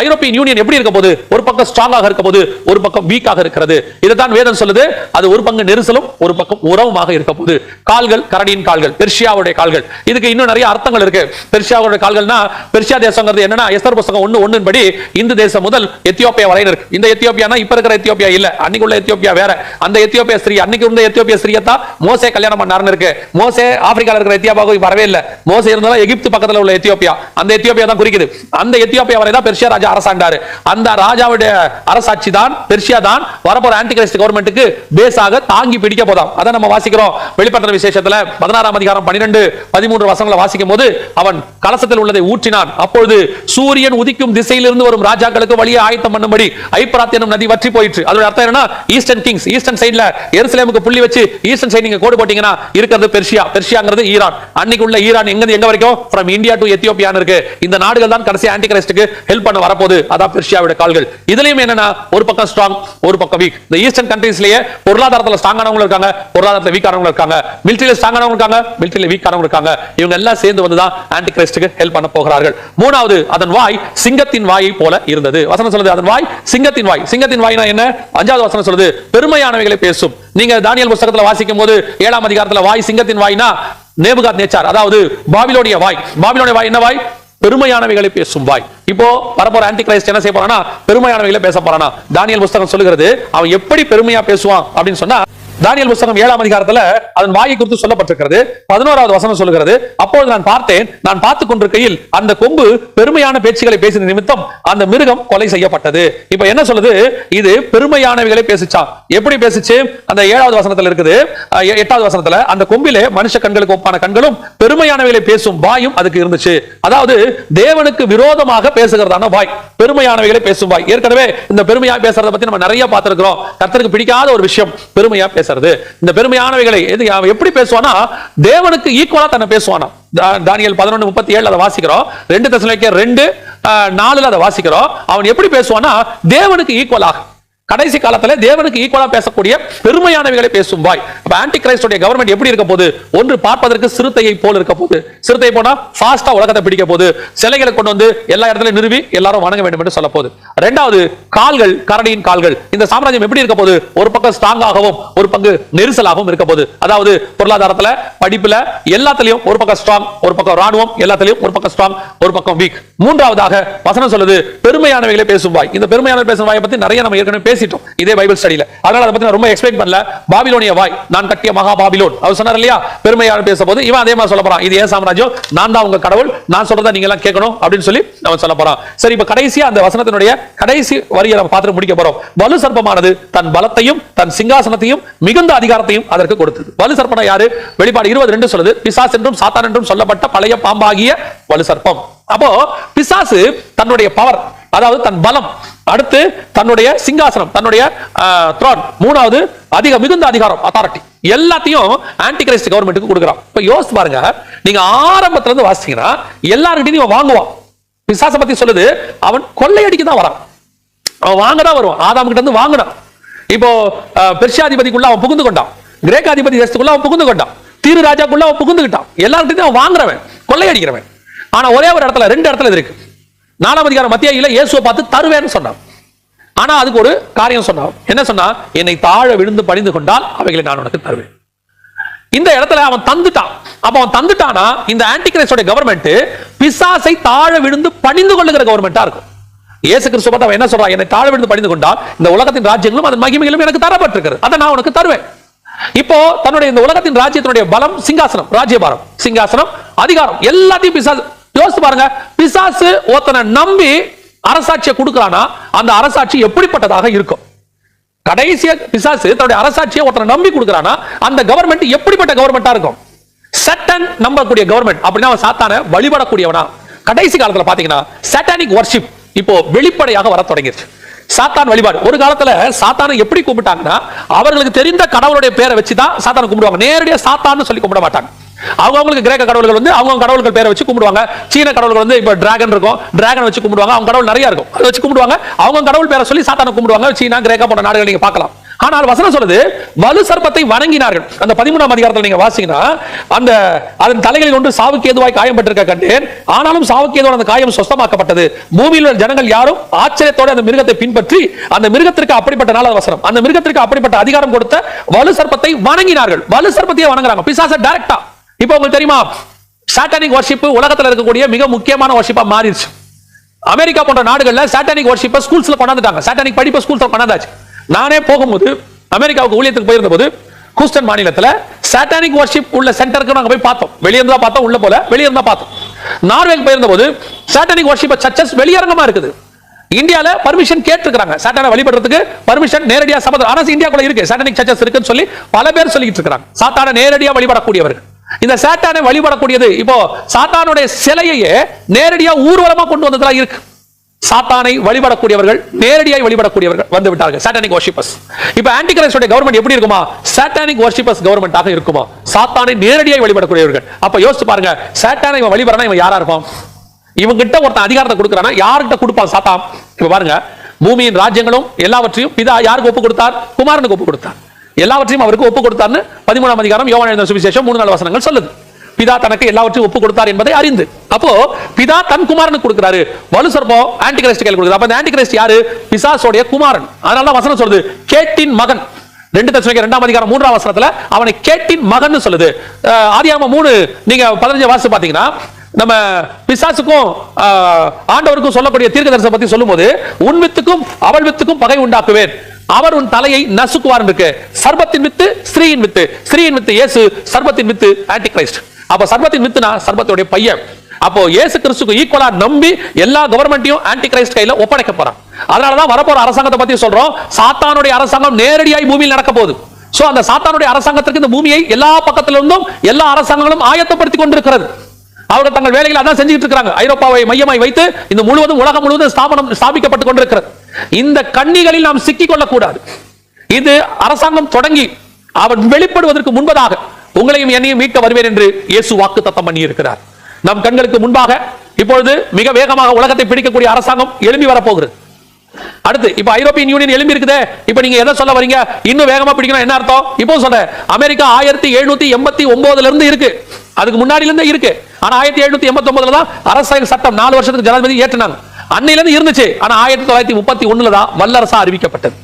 ஐரோப்பியன் யூனியன் எப்படி இருக்க போது? ஒரு பக்கம் ஸ்ட்ராங்காக இருக்க போது, ஒரு பக்கம் வீக்காக இருக்கிறது. இதைத்தான் வேதம் சொல்லுது. அது ஒரு பங்கு நெரிசலும் ஒரு பக்கம் உறவுமாக இருக்க போது. கால்கள் கரடியின் கால்கள், பெர்ஷியாவுடைய கால்கள். இதுக்கு இன்னும் நிறைய அர்த்தங்கள் இருக்கு. பெர்ஷியாவுடைய கால்கள்னா, பெர்ஷியா தேசங்கிறது என்னன்னா எஸ்தர் புத்தகம் 1:1 படி இந்து தேசம் முதல் எத்தியோப்பியா வரை இருக்கு. இந்த எத்தியோப்பியானா இப்ப இருக்கிற எத்தியோப்பியா இல்ல, அன்னைக்கு உள்ள எத்தியோப்பியா வேற. அந்த எத்தியோப்பியா ஸ்திரீ, அன்னைக்கு இருந்த எத்தியோப்பியா ஸ்திரீயத்தா மோசே கல்யாணம் பண்ணாருன்னு இருக்கு. மோசே ஆப்பிரிக்கால இருக்கிற எத்தியோப்பியாவுக்கு வரவே இல்ல. மோசே இருந்தாலும் எகிப்து பக்கத்துல உள்ள எத்தியோப்பியா, அந்த எத்தியோப்பியா தான் குறிக்குது. அந்த எத்தியோப்பியா வரை தான் பெர்ஷியா ராஜா அரசாண்டாரு. அந்த ராஜாவுடைய அரசாட்சி தான், பெர்ஷியா தான் வரப்போற ஆன்டி கிரைஸ்ட் கவர்மெண்ட்டுக்கு பேஸாக தாங்கி பிடிக்க போதாம். அதை நம்ம வாசிக்கிறோம் வெளிப்படுத்தின விசேஷத்துல 16ஆம் அதிகாரம் 12-13 வசனங்களை வாசிக்கும் போது, அவன் கலசத்தில் உள்ளதை ஊற்றினான். அப்பொழுது சூரியன் உதிக்கும் திசையிலிருந்து வரும் ராஜாக்களுக்கு வழியை ஆயத்தம் பண்ணும்படி ஐப்பிராத் எனும் நதி வற்றி போயிற்று. அதோட அர்த்தம் என்னன்னா, ஈஸ்டர்ன் கிங்ஸ், ஈஸ்டர்ன் சைடுல எருசலேமுக்கு புள்ளி வச்சு ஈஸ்டர்ன் சைடு நீங்க கோடு போட்டீங்கன்னா இருக்கிறது பெர்ஷியா. பெர்ஷியாங்கிறது ஈரான். அன்னைக்கு உள்ள ஈரான் எங்க வரைக்கும்? ஃப்ரம் இந்தியா டு எத்தியோப்பியா இருக்கு. இந்த நாடுகள் தான் கடைசி ஆன்டி கிரைஸ்டுக்கு ஹெல்ப் பண்ண வரப்போகுது. அதான் பெர்ஷியாவோட கால்கள். இதுலயும் என்னன்னா, ஒரு பக்கம் ஸ்ட்ராங், ஒரு பக்கம் வீக். இந்த ஈஸ்டர்ன் கண்ட்ரீஸ்லயே பொருளாதாரத்துல ஸ்ட்ராங்கானவங்க இருக்காங்க, பொருளாதாரத்துல வீக்கானவங்க இருக்காங்க, மிலிட்டரியில ஸ்ட்ராங்கானவங்க இருக்காங்க, மிலிட்டரியில வீக்கானவங்க இருக்காங்க. இவங்க எல்லாம் சேர்ந்து வந்து தான் ஆன்டி கிரைஸ்டுக்கு ஹெல்ப் பண்ண போகிறார்கள். மூணாவது, அதன் வாய் சிங்கத்தின் வாயை போல இருந்தது. வசனம் சொல்லுது அதன் வாய் சிங்கத்தின் வாய். சிங்கத்தின் வாய்னா என்ன? 5வது வசனம் சொல்லுது பெருமையானவைகளை பேசும். நீங்க தானியேல் புத்தகத்துல வாசிக்கும் போது 7ஆம் அதிகாரத்துல வாய் சிங்கத்தின் வாய்னா நேபுகாத்நேச்சார், அதாவது பாபிலோனிய வாய். பாபிலோனிய வாய் என்ன வாய்? பெருமையானவைகளை பேசும் வாய். இப்போ வரப்போற ஆன்டி கிரைஸ்ட் என்ன செய்ய போறானா? பெருமையானவைகளை பேச போறானா. தானியேல் புத்தகம் சொல்லுகிறது அவன் எப்படி பெருமையா பேசுவான் அப்படின்னு சொன்னா, தானியேல் புத்தகம் 7ஆம் அதிகாரத்துல அதன் வாயை குறித்து சொல்லப்பட்டிருக்கிறது. 11வது வசனம் சொல்லுகிறது, அப்பொழுது நான் பார்த்தேன், நான் பார்த்துக் கொண்டிருக்கையில் அந்த கொம்பு பெருமையான பேச்சுகளை பேசின நிமித்தம் அந்த மிருகம் கொலை செய்யப்பட்டது. இப்ப என்ன சொல்லுது? இது பெருமையானவைகளை பேசிச்சான். எப்படி பேசிச்சு? அந்த 7வது வசனத்துல இருக்குது. 8வது வசனத்துல அந்த கொம்பிலே மனுஷ கண்களுக்கு ஒப்பான கண்களும் பெருமையானவைகளை பேசும் வாயும் அதுக்கு இருந்துச்சு. அதாவது தேவனுக்கு விரோதமாக பேசுகிறதான வாய், பெருமையானவைகளை பேசும் வாய். ஏற்கனவே இந்த பெருமையா பேசுறத பத்தி நம்ம நிறைய பார்த்திருக்கிறோம். கர்த்தருக்கு பிடிக்காத ஒரு விஷயம் பெருமையா பேச. இந்த பெருமையானவைகளை எப்படி பேசுவானா? தேவனுக்கு ஈக்குவலா தன்னை பேசுவானா. தானியேல் 11:37 அதை வாசிக்கிறோம். 2 தெசலோனிக்கேயர் 2:4 அதை வாசிக்கிறோம். அவன் எப்படி பேசுவானா? தேவனுக்கு ஈக்குவலாக, கடைசி காலத்துல தேவனுக்கு ஈக்குவலா பேசக்கூடிய பெருமையானவைகளை பேசும் வாய். அப்ப ஆன்டி கிரைஸ்டுடைய கவர்மெண்ட் எப்படி இருக்க போது? ஒன்று, பார்ப்பதற்கு சிறுத்தையை போல இருக்க போது. சிறுத்தை போனா ஃபாஸ்டா உலகத்தை பிடிக்க போது. சிலைகளை கொண்டு வந்து எல்லா இடத்துல நிறுவி எல்லாரும் வணங்க வேண்டும் என்று சொல்ல போது. இரண்டாவது, கால்கள் கரடியின் கால்கள். இந்த சாம்ராஜ்யம் எப்படி இருக்க போது? ஒரு பக்கம் ஸ்ட்ராங்காகவும் ஒரு பங்கு நெரிசலாகவும் இருக்க போது. அதாவது பொருளாதாரத்துல, படிப்புல, எல்லாத்திலையும் ஒரு பக்கம் ஸ்ட்ராங், ஒரு பக்கம் ராணுவம், எல்லாத்திலையும் ஒரு பக்கம் ஸ்ட்ராங், ஒரு பக்கம் வீக். மூன்றாவதாக வசனம் சொல்லுது பெருமையானவைகளை பேசும் வாய். இந்த பெருமையான பேசும் வாயை பத்தி நிறைய நம்ம ஏற்கனவே இதே பைபிள் ஸ்டடியில. அதனால அதை பத்தி நான் ரொம்ப எக்ஸ்பிளைன் பண்ணல. பாபிலோனிய வாய், நான் கட்டிய மகா பாபிலோன். அவர் சொன்னார் இல்லையா, பெருமையான பேசும்போது இவன் அதே மாதிரி சொல்ல போறான், இது ஏன் சாம்ராஜ்யம், நான் தான் உங்க கடவுள், நான் சொல்றதை நீங்க எல்லாம் கேட்கணும் அப்படின்னு சொல்லி அவன் சொல்ல போறான். சரி, இப்ப கடைசியா அந்த வசனத்தினுடைய கடைசி வரியை நம்ம பார்த்து முடிக்க போறோம். வலு சர்ப்பமானது தன் பலத்தையும் தன் சிங்காசனத்தையும் மிகுந்த அதிகாரத்தையும் அதற்கு கொடுத்தது. வலு சர்ப்பம் யாரு? வெளிப்பாடு 22 சொல்லுது, பிசாசு என்றும் சாத்தான் என்றும் சொல்லப்பட்ட பழைய பாம்பாகிய வலு சர்ப்பம். அப்போ பிசாசு தன்னுடைய பவர், அதாவது தன் பலம், அடுத்து தன்னுடைய சிங்காசனம், தன்னுடைய த்ரோன், மூணாவது மிகுந்த அதிகாரம், அத்தாரிட்டி, எல்லாத்தையும் ஆன்டி கிரைஸ்ட் கவர்மெண்ட்டுக்கு கொடுக்குறான். இப்ப யோசிச்சு பாருங்க, நீங்க ஆரம்பத்துல இருந்து வாசிச்சீங்கன்னா எல்லார்கிட்டையும் வாங்குவான். பிசாசை பத்தி சொல்லுது, அவன் கொள்ளையடிக்க தான் வரான், அவன் வாங்க தான் வருவான். ஆதாம் கிட்ட இருந்து வாங்கினான். இப்போ பெர்ஷியாதிபதிக்குள்ள அவன் புகுந்து கொண்டான், கிரேக்காதிபதி தேசத்துக்குள்ள அவன் புகுந்து கொண்டான், தீரு ராஜாக்குள்ள அவன் புகுந்துகிட்டான். எல்லார்கிட்டையும் அவன் வாங்குறவன், கொள்ளையடிக்கிறவன். ஆனா ஒரே ஒரு இடத்துல, 2 இடத்துல இருக்கு. 4ஆம் அதிகாரம் மத்தேயுல இயேசுவை பார்த்து தருவேன்னு சொன்னான். ஆனா அதுக்கு ஒரு காரியம் சொன்னான். என்ன சொன்னா? என்னை தாழ விழுந்து பணிந்து கொண்டால் அவைகளை நான் உனக்கு தருவேன். இந்த இடத்துல அவன் தந்துட்டான். அப்ப அவன் தந்துட்டானா, இந்த ஆன்டி கிரைஸ்டோட கவர்மெண்ட் பிசாசை தாழ விழுந்து பணிந்து கொள்ளுகிற கவர்மெண்டா இருக்கும். இயேசு கிறிஸ்து பார்த்து அவன் என்ன சொல்றான்? என்னை தாழ விழுந்து பணிந்து கொண்டால் இந்த உலகத்தின் ராஜ்யங்களும் அதன் மகிமைகளும் எனக்கு தரப்பட்டிருக்கிறது, அதை நான் உனக்கு தருவேன். இப்போ தன்னுடைய இந்த உலகத்தின் ராஜ்யத்தினுடைய பலம், சிங்காசனம், ராஜ்யபாரம், சிங்காசனம், அதிகாரம், எல்லாத்தையும் பிசாசு. யோசிச்சு பாருங்க, பிசாசு ஒருத்தனை நம்பி அரசாட்சியை கொடுக்கறானா, அந்த அரசாட்சி எப்படிப்பட்டதாக இருக்கும்? கடைசியா பிசாசு தன்னுடைய அரசாட்சியை ஒருத்தனை நம்பி கொடுக்கறானா, அந்த கவர்மெண்ட் எப்படிப்பட்ட கவர்மெண்டா இருக்கும்? சட்டன் நம்பக்கூடிய கவர்மெண்ட். அப்படின்னா அவன் சாத்தானை வழிபடக்கூடியவனா. கடைசி காலத்துல பாத்தீங்கன்னா சாட்டானிக் வர்ஷிப் இப்போ வெளிப்படையாக வர தொடங்கிருச்சு. சாத்தான் வழிபாடு. ஒரு காலத்துல சாத்தானை எப்படி கும்பிட்டாங்கன்னா, அவர்களுக்கு தெரிந்த கடவுளுடைய பேரை வச்சுதான் சாத்தானை கும்பிடுவாங்க. நேரடியா சாத்தான்னு சொல்லி கும்பிட மாட்டாங்க. அவங்களுக்கு கிரேக்க கடவுள்கள் வந்து அவங்க கடவுள்கள் பேரை வச்சு கும்பிடுவாங்க. சீன கடவுள்கள் வந்து இப்ப டிராகன் இருக்கும், டிராகன் வச்சு கும்பிடுவாங்க. அவங்க கடவுள் நிறைய இருக்கும், அதை வச்சு கும்பிடுவாங்க. அவங்க கடவுள் பேரை சொல்லி சாத்தானை கும்பிடுவாங்க. சீனா, கிரேக்கா போன்ற நாடுகள் நீங்க பார்க்கலாம். ஆனால் வசனம் சொல்லுது வலு சர்ப்பத்தை வணங்கினார்கள். அந்த 13ஆம் அதிகாரத்தில் நீங்க வாசிங்கன்னா, அந்த அதன் தலைகளில் ஒன்று சாவுக்கு ஏதுவாய் காயப்பட்டிருக்க கண்டேன், ஆனாலும் சாவுக்கு ஏதுவான அந்த காயம் சொஸ்தமாக்கப்பட்டது. பூமியில் உள்ள ஜனங்கள் யாரும் ஆச்சரியத்தோடு அந்த மிருகத்தை பின்பற்றி அந்த மிருகத்திற்கு அப்படிப்பட்ட நாள் வசனம், அந்த மிருகத்திற்கு அப்படிப்பட்ட அதிகாரம் கொடுத்த வலு சர்ப்பத்தை வணங்கினார்கள். வலு சர்ப்பத்தையே வணங்குறாங்க, பிசாச டைரக்டா. இப்போ உங்களுக்கு தெரியுமா, சாட்டானிக் வர்ஷிப் உலகத்தில் இருக்கக்கூடிய மிக முக்கியமான வர்ஷிப்பா மாறிடுச்சு. அமெரிக்கா போன்ற நாடுகள்ல சாட்டானிக் வர்ஷிப்பை ஸ்கூல்ஸ்ல கொண்டாந்துட்டாங்க, சாட்டானிக் படிப்பை ஸ்கூல்ஸ்ல கொண்டாந்தாச்சு. நானே போகும்போது அமெரிக்காவுக்கு ஊழியத்துக்கு போயிருந்த போது ஹூஸ்டன் மாநிலத்தில் சாட்டானிக் வர்ஷிப் உள்ள சென்டருக்கு நாங்க போய் பார்த்தோம். வெளியே இருந்தா பார்த்தோம், உள்ள போல வெளியே இருந்தா பார்த்தோம். நார்வேக்கு போயிருந்த போது சாட்டானிக் வர்ஷிப் சர்ச்சஸ் வெளியரங்கமா இருக்குது. இந்தியால பர்மிஷன் கேட்டிருக்காங்க சாட்டானை வழிபடுறதுக்கு, பர்மிஷன் நேரடியா சபத அரசு இந்தியாக்குள்ள இருக்கு, சாட்டானிக் சர்ச்சஸ் இருக்குன்னு சொல்லி பல பேர் சொல்லிட்டு இருக்காங்க. சாத்தானை நேரடியா வழிபடக்கூடியவர்கள். இந்த சாத்தானை வழிபடக்கூடியது இப்போ சாத்தானுடைய சிலையையே நேரடியா ஊர்வலமா கொண்டு வந்ததெல்லாம் இருக்கு. சாத்தானை வழிபடக்கூடியவர்கள், நேரடியாக வழிபடக்கூடியவர்கள் வந்து விட்டார்கள், சாட்டானிக் வர்ஷிப்பர்ஸ். இப்ப ஆன்டி கிரைஸ்டோட கவர்மெண்ட் எப்படி இருக்குமா, சாட்டானிக் வர்ஷிப்பர்ஸ் கவர்மெண்டாக இருக்குமா, சாத்தானை நேரடியாக வழிபடக்கூடியவர்கள். அப்ப யோசிச்சு பாருங்க, சாத்தானை இவன் வழிபடனா இவன் யாரா இருப்பான்? இவங்கிட்ட ஒருத்தன் அதிகாரத்தை கொடுக்கறானா யார்கிட்ட கொடுப்பான் சாத்தான்? இப்ப பாருங்க, பூமியின் ராஜ்யங்களும் எல்லாவற்றையும் பிதா யாருக்கு ஒப்பு கொடுத்தார்? குமாரனுக்கு ஒப்பு கொடுத்தார். எல்லாவற்றையும் அவருக்கு ஒப்பு கொடுத்தார்னு 13ஆம் அதிகாரம் யோவான் எழுதின சுவிசேஷம் 3-4 வசனங்கள் சொல்லுது. பிதா தனக்கு எல்லாவற்றையும் ஒப்பு கொடுத்தார் என்பதை அறிந்து, அப்போ பிதா தன் குமாரனுக்கு கொடுக்கிறாரு. வலு சர்ப்பம் ஆன்டி கிரைஸ்ட் கையில் கொடுக்குது. அப்ப அந்த ஆன்டி கிரைஸ்ட் யாரு? பிசாசோடைய குமாரன். அதனால தான் வசனம் சொல்லுது கேட்டின் மகன். 2 தெசலோனிக்கேயர் 2ஆம் அதிகாரம் 3ஆம் வசனத்துல அவனை கேட்டின் மகன் சொல்லுது. ஆதியாகமம் 3 நீங்க 15 வாசிச்சு பாத்தீங்கன்னா, நம்ம பிசாசுக்கும் ஆண்டவருக்கும் சொல்லக்கூடிய தீர்க்கதரிசனத்தை பத்தி சொல்லும்போது, உன் வித்துக்கும் அவள் வித்துக்கும் பகை உண்டாக்குவேன், அவர் உன் தலையை நசுக்குவார் இருக்கு. சர்பத்தின் வித்து ஸ்திரீயின் வித்து, ஸ்திரீயின் வித்து இயேசு, சர்பத்தின் வித்து ஆன்டி கிரைஸ்ட். அப்ப சர்பத்தின் வித்துனா சர்பத்தோட பையன். அப்போ இயேசு கிறிஸ்துக்கு ஈக்குவலா நம்பி எல்லா கவர்மெண்ட்டையும் ஆன்டி கிரைஸ்ட் கையில ஒப்படைக்க போறான். அதனாலதான் வரப்போற அரசாங்கத்தை பத்தி சொல்றோம், சாத்தானுடைய அரசாங்கம் நேரடியாய் பூமியில் நடக்க போகுது. சோ அந்த சாத்தானுடைய அரசாங்கத்திற்கு இந்த பூமியை எல்லா பக்கத்திலிருந்தும் எல்லா அரசாங்கங்களும் ஆயத்தப்படுத்தி கொண்டிருக்கிறது. அவர்கள் தங்கள் வேலைகளை அதான் செஞ்சுட்டு இருக்காங்க. ஐரோப்பாவை மையமாய் வைத்து இந்த முழுவதும் உலகம் முழுவதும் ஸ்தாபிக்கப்பட்டு கொண்டிருக்கிறது. இந்த கண்ணிகளில் நாம் சிக்கிக் கொள்ளக்கூடாது. இது அரசாங்கம் தொடங்கி அவன் வெளிப்படுவதற்கு முன்பதாக உங்களையும் என்னையும் மீட்க வருவேன் என்று இயேசு வாக்குத்தத்தம் பண்ணி இருக்கிறார். நம் கண்களுக்கு முன்பாக இப்பொழுது மிக வேகமாக உலகத்தை பிடிக்கக்கூடிய அரசாங்கம் எழும்பி வரப்போகிறது. அடுத்து இப்ப ஐரோப்பியன் யூனியன் எழும்பி இருக்குது. இப்ப நீங்க எதை சொல்ல வரீங்க? இன்னும் வேகமா பிடிக்கணும் என்ன அர்த்தம்? இப்போ சொல்ற அமெரிக்கா 1789 இருந்து இருக்கு, அதுக்கு முன்னாடில இருந்தே இருக்கு. ஆனா 1789 தான் அரசியல் சட்டம் 4 வருஷத்துக்கு ஜனாதிபதி ஏற்றினாங்க. அன்னையில இருந்து இருந்துச்சு. ஆனா 1931 தான் வல்லரசா அறிவிக்கப்பட்டது.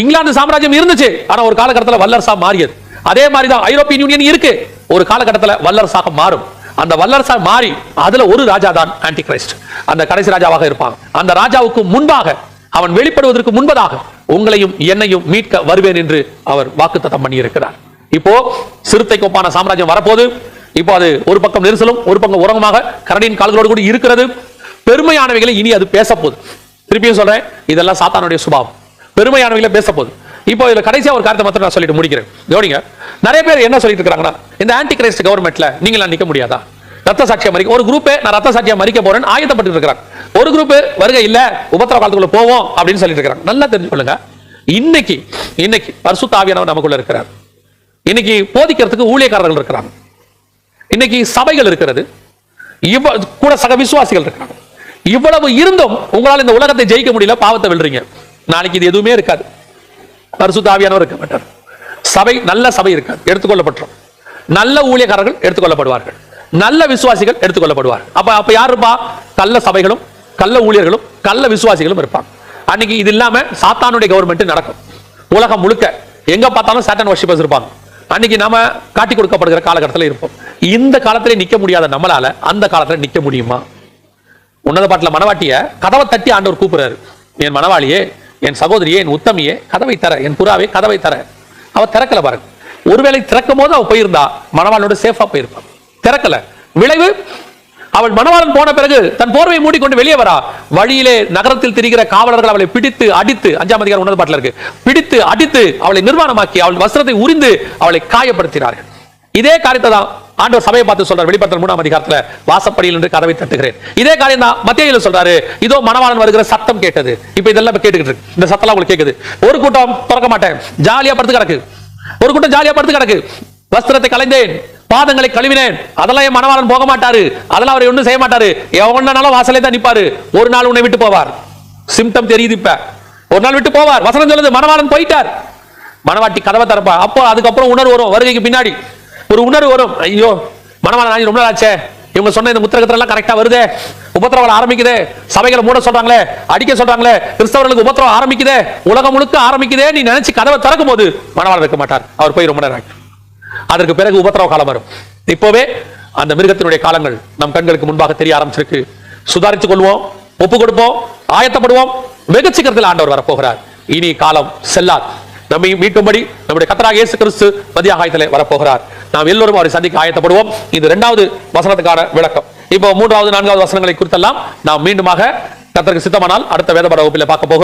இங்கிலாந்து சாம்ராஜ்யம் இருந்துச்சு, ஆனா ஒரு காலகட்டத்தில் வல்லரசா மாறியது. அதே மாதிரி தான் ஐரோப்பியன் யூனியன் இருக்கு, ஒரு காலகட்டத்தில் வல்லரசாக மாறும். அந்த வல்லரசா மாறி அதுல ஒரு ராஜா தான் ஆன்டி கிரைஸ்ட், அந்த கடைசி ராஜாவாக இருப்பாங்க. அந்த ராஜாவுக்கு முன்பாக அவன் வெளிப்படுவதற்கு முன்பதாக உங்களையும் என்னையும் மீட்க வருவேன் என்று அவர் வாக்குத்தத்தம் பண்ணி இருக்கிறார். இப்போ சிறுத்தைக்கு ஒப்பான சாம்ராஜ்யம் வரப்போது. இப்போ அது ஒரு பக்கம் நெரிசலும் ஒரு பக்கம் உரங்கமாக கரடியின் கால்களோடு கூட இருக்கிறது. பெருமையானவைகளை இனி அது பேச போகுது. திருப்பியும் சொல்றேன், இதெல்லாம் சாத்தானுடைய சுபாவம். பெருமையானவைகளை பேச போகுது. இப்போ இதுல கடைசியா ஒரு காரியத்தை மட்டும் நான் சொல்லிட்டு முடிக்கிறேன். கவனிங்க, நிறைய பேர் என்ன சொல்லிட்டு இருக்காங்கன்னா, இந்த ஆன்டி கிரைஸ்ட் கவர்மெண்ட்ல நீங்களாம் நிக்க முடியாதா? ரத்த சாட்சியா மறிக்க ஒரு குரூப், நான் ரத்த சாட்சியா மறிக்க போறேன் ஆயத்தப்பட்டு இருக்கிறாங்க. ஒரு குரூப் வருகை இல்ல, உபத்திர காலத்துக்குள்ள போவோம் அப்படின்னு சொல்லிட்டு இருக்காங்க. நல்லா தெரிஞ்சுக்கொள்ளுங்க, இன்னைக்கு பரிசுத்த ஆவியானவர் நமக்குள்ள இருக்கிறார். இன்னைக்கு போதிக்கிறதுக்கு ஊழியக்காரர்கள் இருக்கிறாங்க. இன்னைக்கு சபைகள் இருக்கிறது, கூட சக விசுவாசிகள் இருக்கிறாங்க. இவ்வளவு இருந்தும் உங்களால் இந்த உலகத்தை ஜெயிக்க முடியல, பாவத்தை வெல்றீங்க. நாளைக்கு இது எதுவுமே இருக்காது, பரிசுத்த ஆவியானவர் இருக்க மாட்டார். சபை நல்ல சபை இருக்காது, எடுத்துக்கொள்ளப்பட்டோம். நல்ல ஊழியக்காரர்கள் எடுத்துக்கொள்ளப்படுவார்கள், நல்ல விசுவாசிகள் எடுத்துக்கொள்ளப்படுவார்கள். அப்ப யார் இருப்பா? கள்ள சபைகளும் கள்ள ஊழியர்களும் கள்ள விசுவாசிகளும் இருப்பாங்க. அன்னைக்கு இது இல்லாம சாத்தானுடைய கவர்மெண்ட் நடக்கும். உலகம் முழுக்க எங்க பார்த்தாலும் சாத்தான் வர்ஷிப்பர்ஸ் இருப்பாங்க. அன்னைக்கு நாம காட்டி கொடுக்கப்படுகிற காலகட்டத்தில் இருப்போம். இந்த காலத்திலே நிக்க முடியாத நம்மளால அந்த காலத்துல நிக்க முடியுமா? உன்னத பாட்டுல மனவாட்டிய கதவை தட்டி ஆண்டவர் கூப்பிடுறாரு, என் மனவாளியே, என் சகோதரியே, என் உத்தமியே, கதவை தர, என் புறாவே கதவை தர. அவ திறக்கல பாருங்க. ஒருவேளை திறக்கும் போது அவ போயிருந்தா மணவாளனோட சேஃபா போயிருப்பான். திறக்கல, விளைவு அவள் மணவாளன் போன பிறகு தன் போர்வை மூடிக்கொண்டு வெளியே வரா. வழியிலே நகரத்தில் திரிகிற காவலர்கள் அவளை பிடித்து அடித்து, 5ஆம் அதிகாரம் 1 பாட்டுல இருக்கு, பிடித்து அடித்து அவளை நிர்வாணமாக்கி அவள் வஸ்திரத்தை உரிந்து அவளை காயப்படுத்தினார்கள். இதே காரியத்தை தான் ஆண்டவர் சபையை பார்த்து சொல்றார். வெளிப்படுத்தல் 3ஆம் அதிகாரத்துல வாசப்படியில் என்று கதவை தட்டுகிறேன். இதே காரியம் தான் மத்தேயுல சொல்றாரு. இதோ மணவாளன் வருகிற சத்தம் கேட்டது. இப்ப இதெல்லாம் கேட்டுக்கிட்டு இருக்கு, இந்த சத்தம் உங்களுக்கு கேக்குது. ஒரு கூட்டம் திறக்க மாட்டேன், ஜாலியா படுத்து கிடக்கு. ஒரு கூட்டம் ஜாலியா படுத்து கிடக்கு. வஸ்திரத்தை களைந்தேன், பாதங்களை கழுவினேன், அதெல்லாம் என் மணவாளன் போக மாட்டாரு, அதெல்லாம் அவர் ஒன்றும் செய்ய மாட்டாரு, எவனாலும் வாசலே தான் நிப்பாரு. ஒரு நாள் உன்னை விட்டு போவார். சிம்டம் தெரியுது. இப்ப ஒரு நாள் விட்டு போவார். வசனம் சொல்லுது மணவாளன் போயிட்டார். மணவாட்டி கதவை திறப்பா. அப்போ அதுக்கப்புறம் உணர்வு வரும், வருகைக்கு பின்னாடி ஒரு உணர்வு வரும். ஐயோ மணவாளன் ரொம்ப நாள் ஆச்சே, இவங்க சொன்ன இந்த முத்திரகத்துல எல்லாம் கரெக்டா வருதே, உபத்திரவம் ஆரம்பிக்குதே, சபைகளை மூட சொல்றாங்களே, அடிக்க சொல்றாங்களே, கிறிஸ்தவர்களுக்கு உபத்திரவம் ஆரம்பிக்குதே, உலகம் முழுக்க ஆரம்பிக்குதே, நீ நினைச்சு கதவை திறக்கும் போது மணவாளன் இருக்க மாட்டார், அவர் போய் ரொம்ப நேரம். அதற்கு பிறகு உபத்திரவ காலம் வரும். இப்போவே அந்த மிருகத்தினுடைய காலங்கள் நம் கண்களுக்கு முன்பாக தெரிய ஆரம்பிச்சிருக்கு. சுதாரித்துக் கொள்வோம், ஒப்பு கொடுப்போம், ஆயத்தப்படுவோம். வெகு சீக்கிரத்தில் ஆண்டவர் வரப்போகிறார். இனி காலம் செல்லாது. நம்மை மீட்டும்படி நம்முடைய கர்த்தராகிய இயேசு கிறிஸ்து மத்திய ஆகாயத்திலே வரப்போகிறார். நாம் எல்லோரும் அவரை சந்திக்க ஆயத்தப்படுவோம். இது 2வது வசனத்துக்கான விளக்கம். இப்போ 3வது 4வது வசனங்களை குறித்தெல்லாம் நாம் மீண்டுமாக கர்த்தருக்கு சித்தமானால் அடுத்த வேதபாட வகுப்பில் பார்க்க போகிறோம்.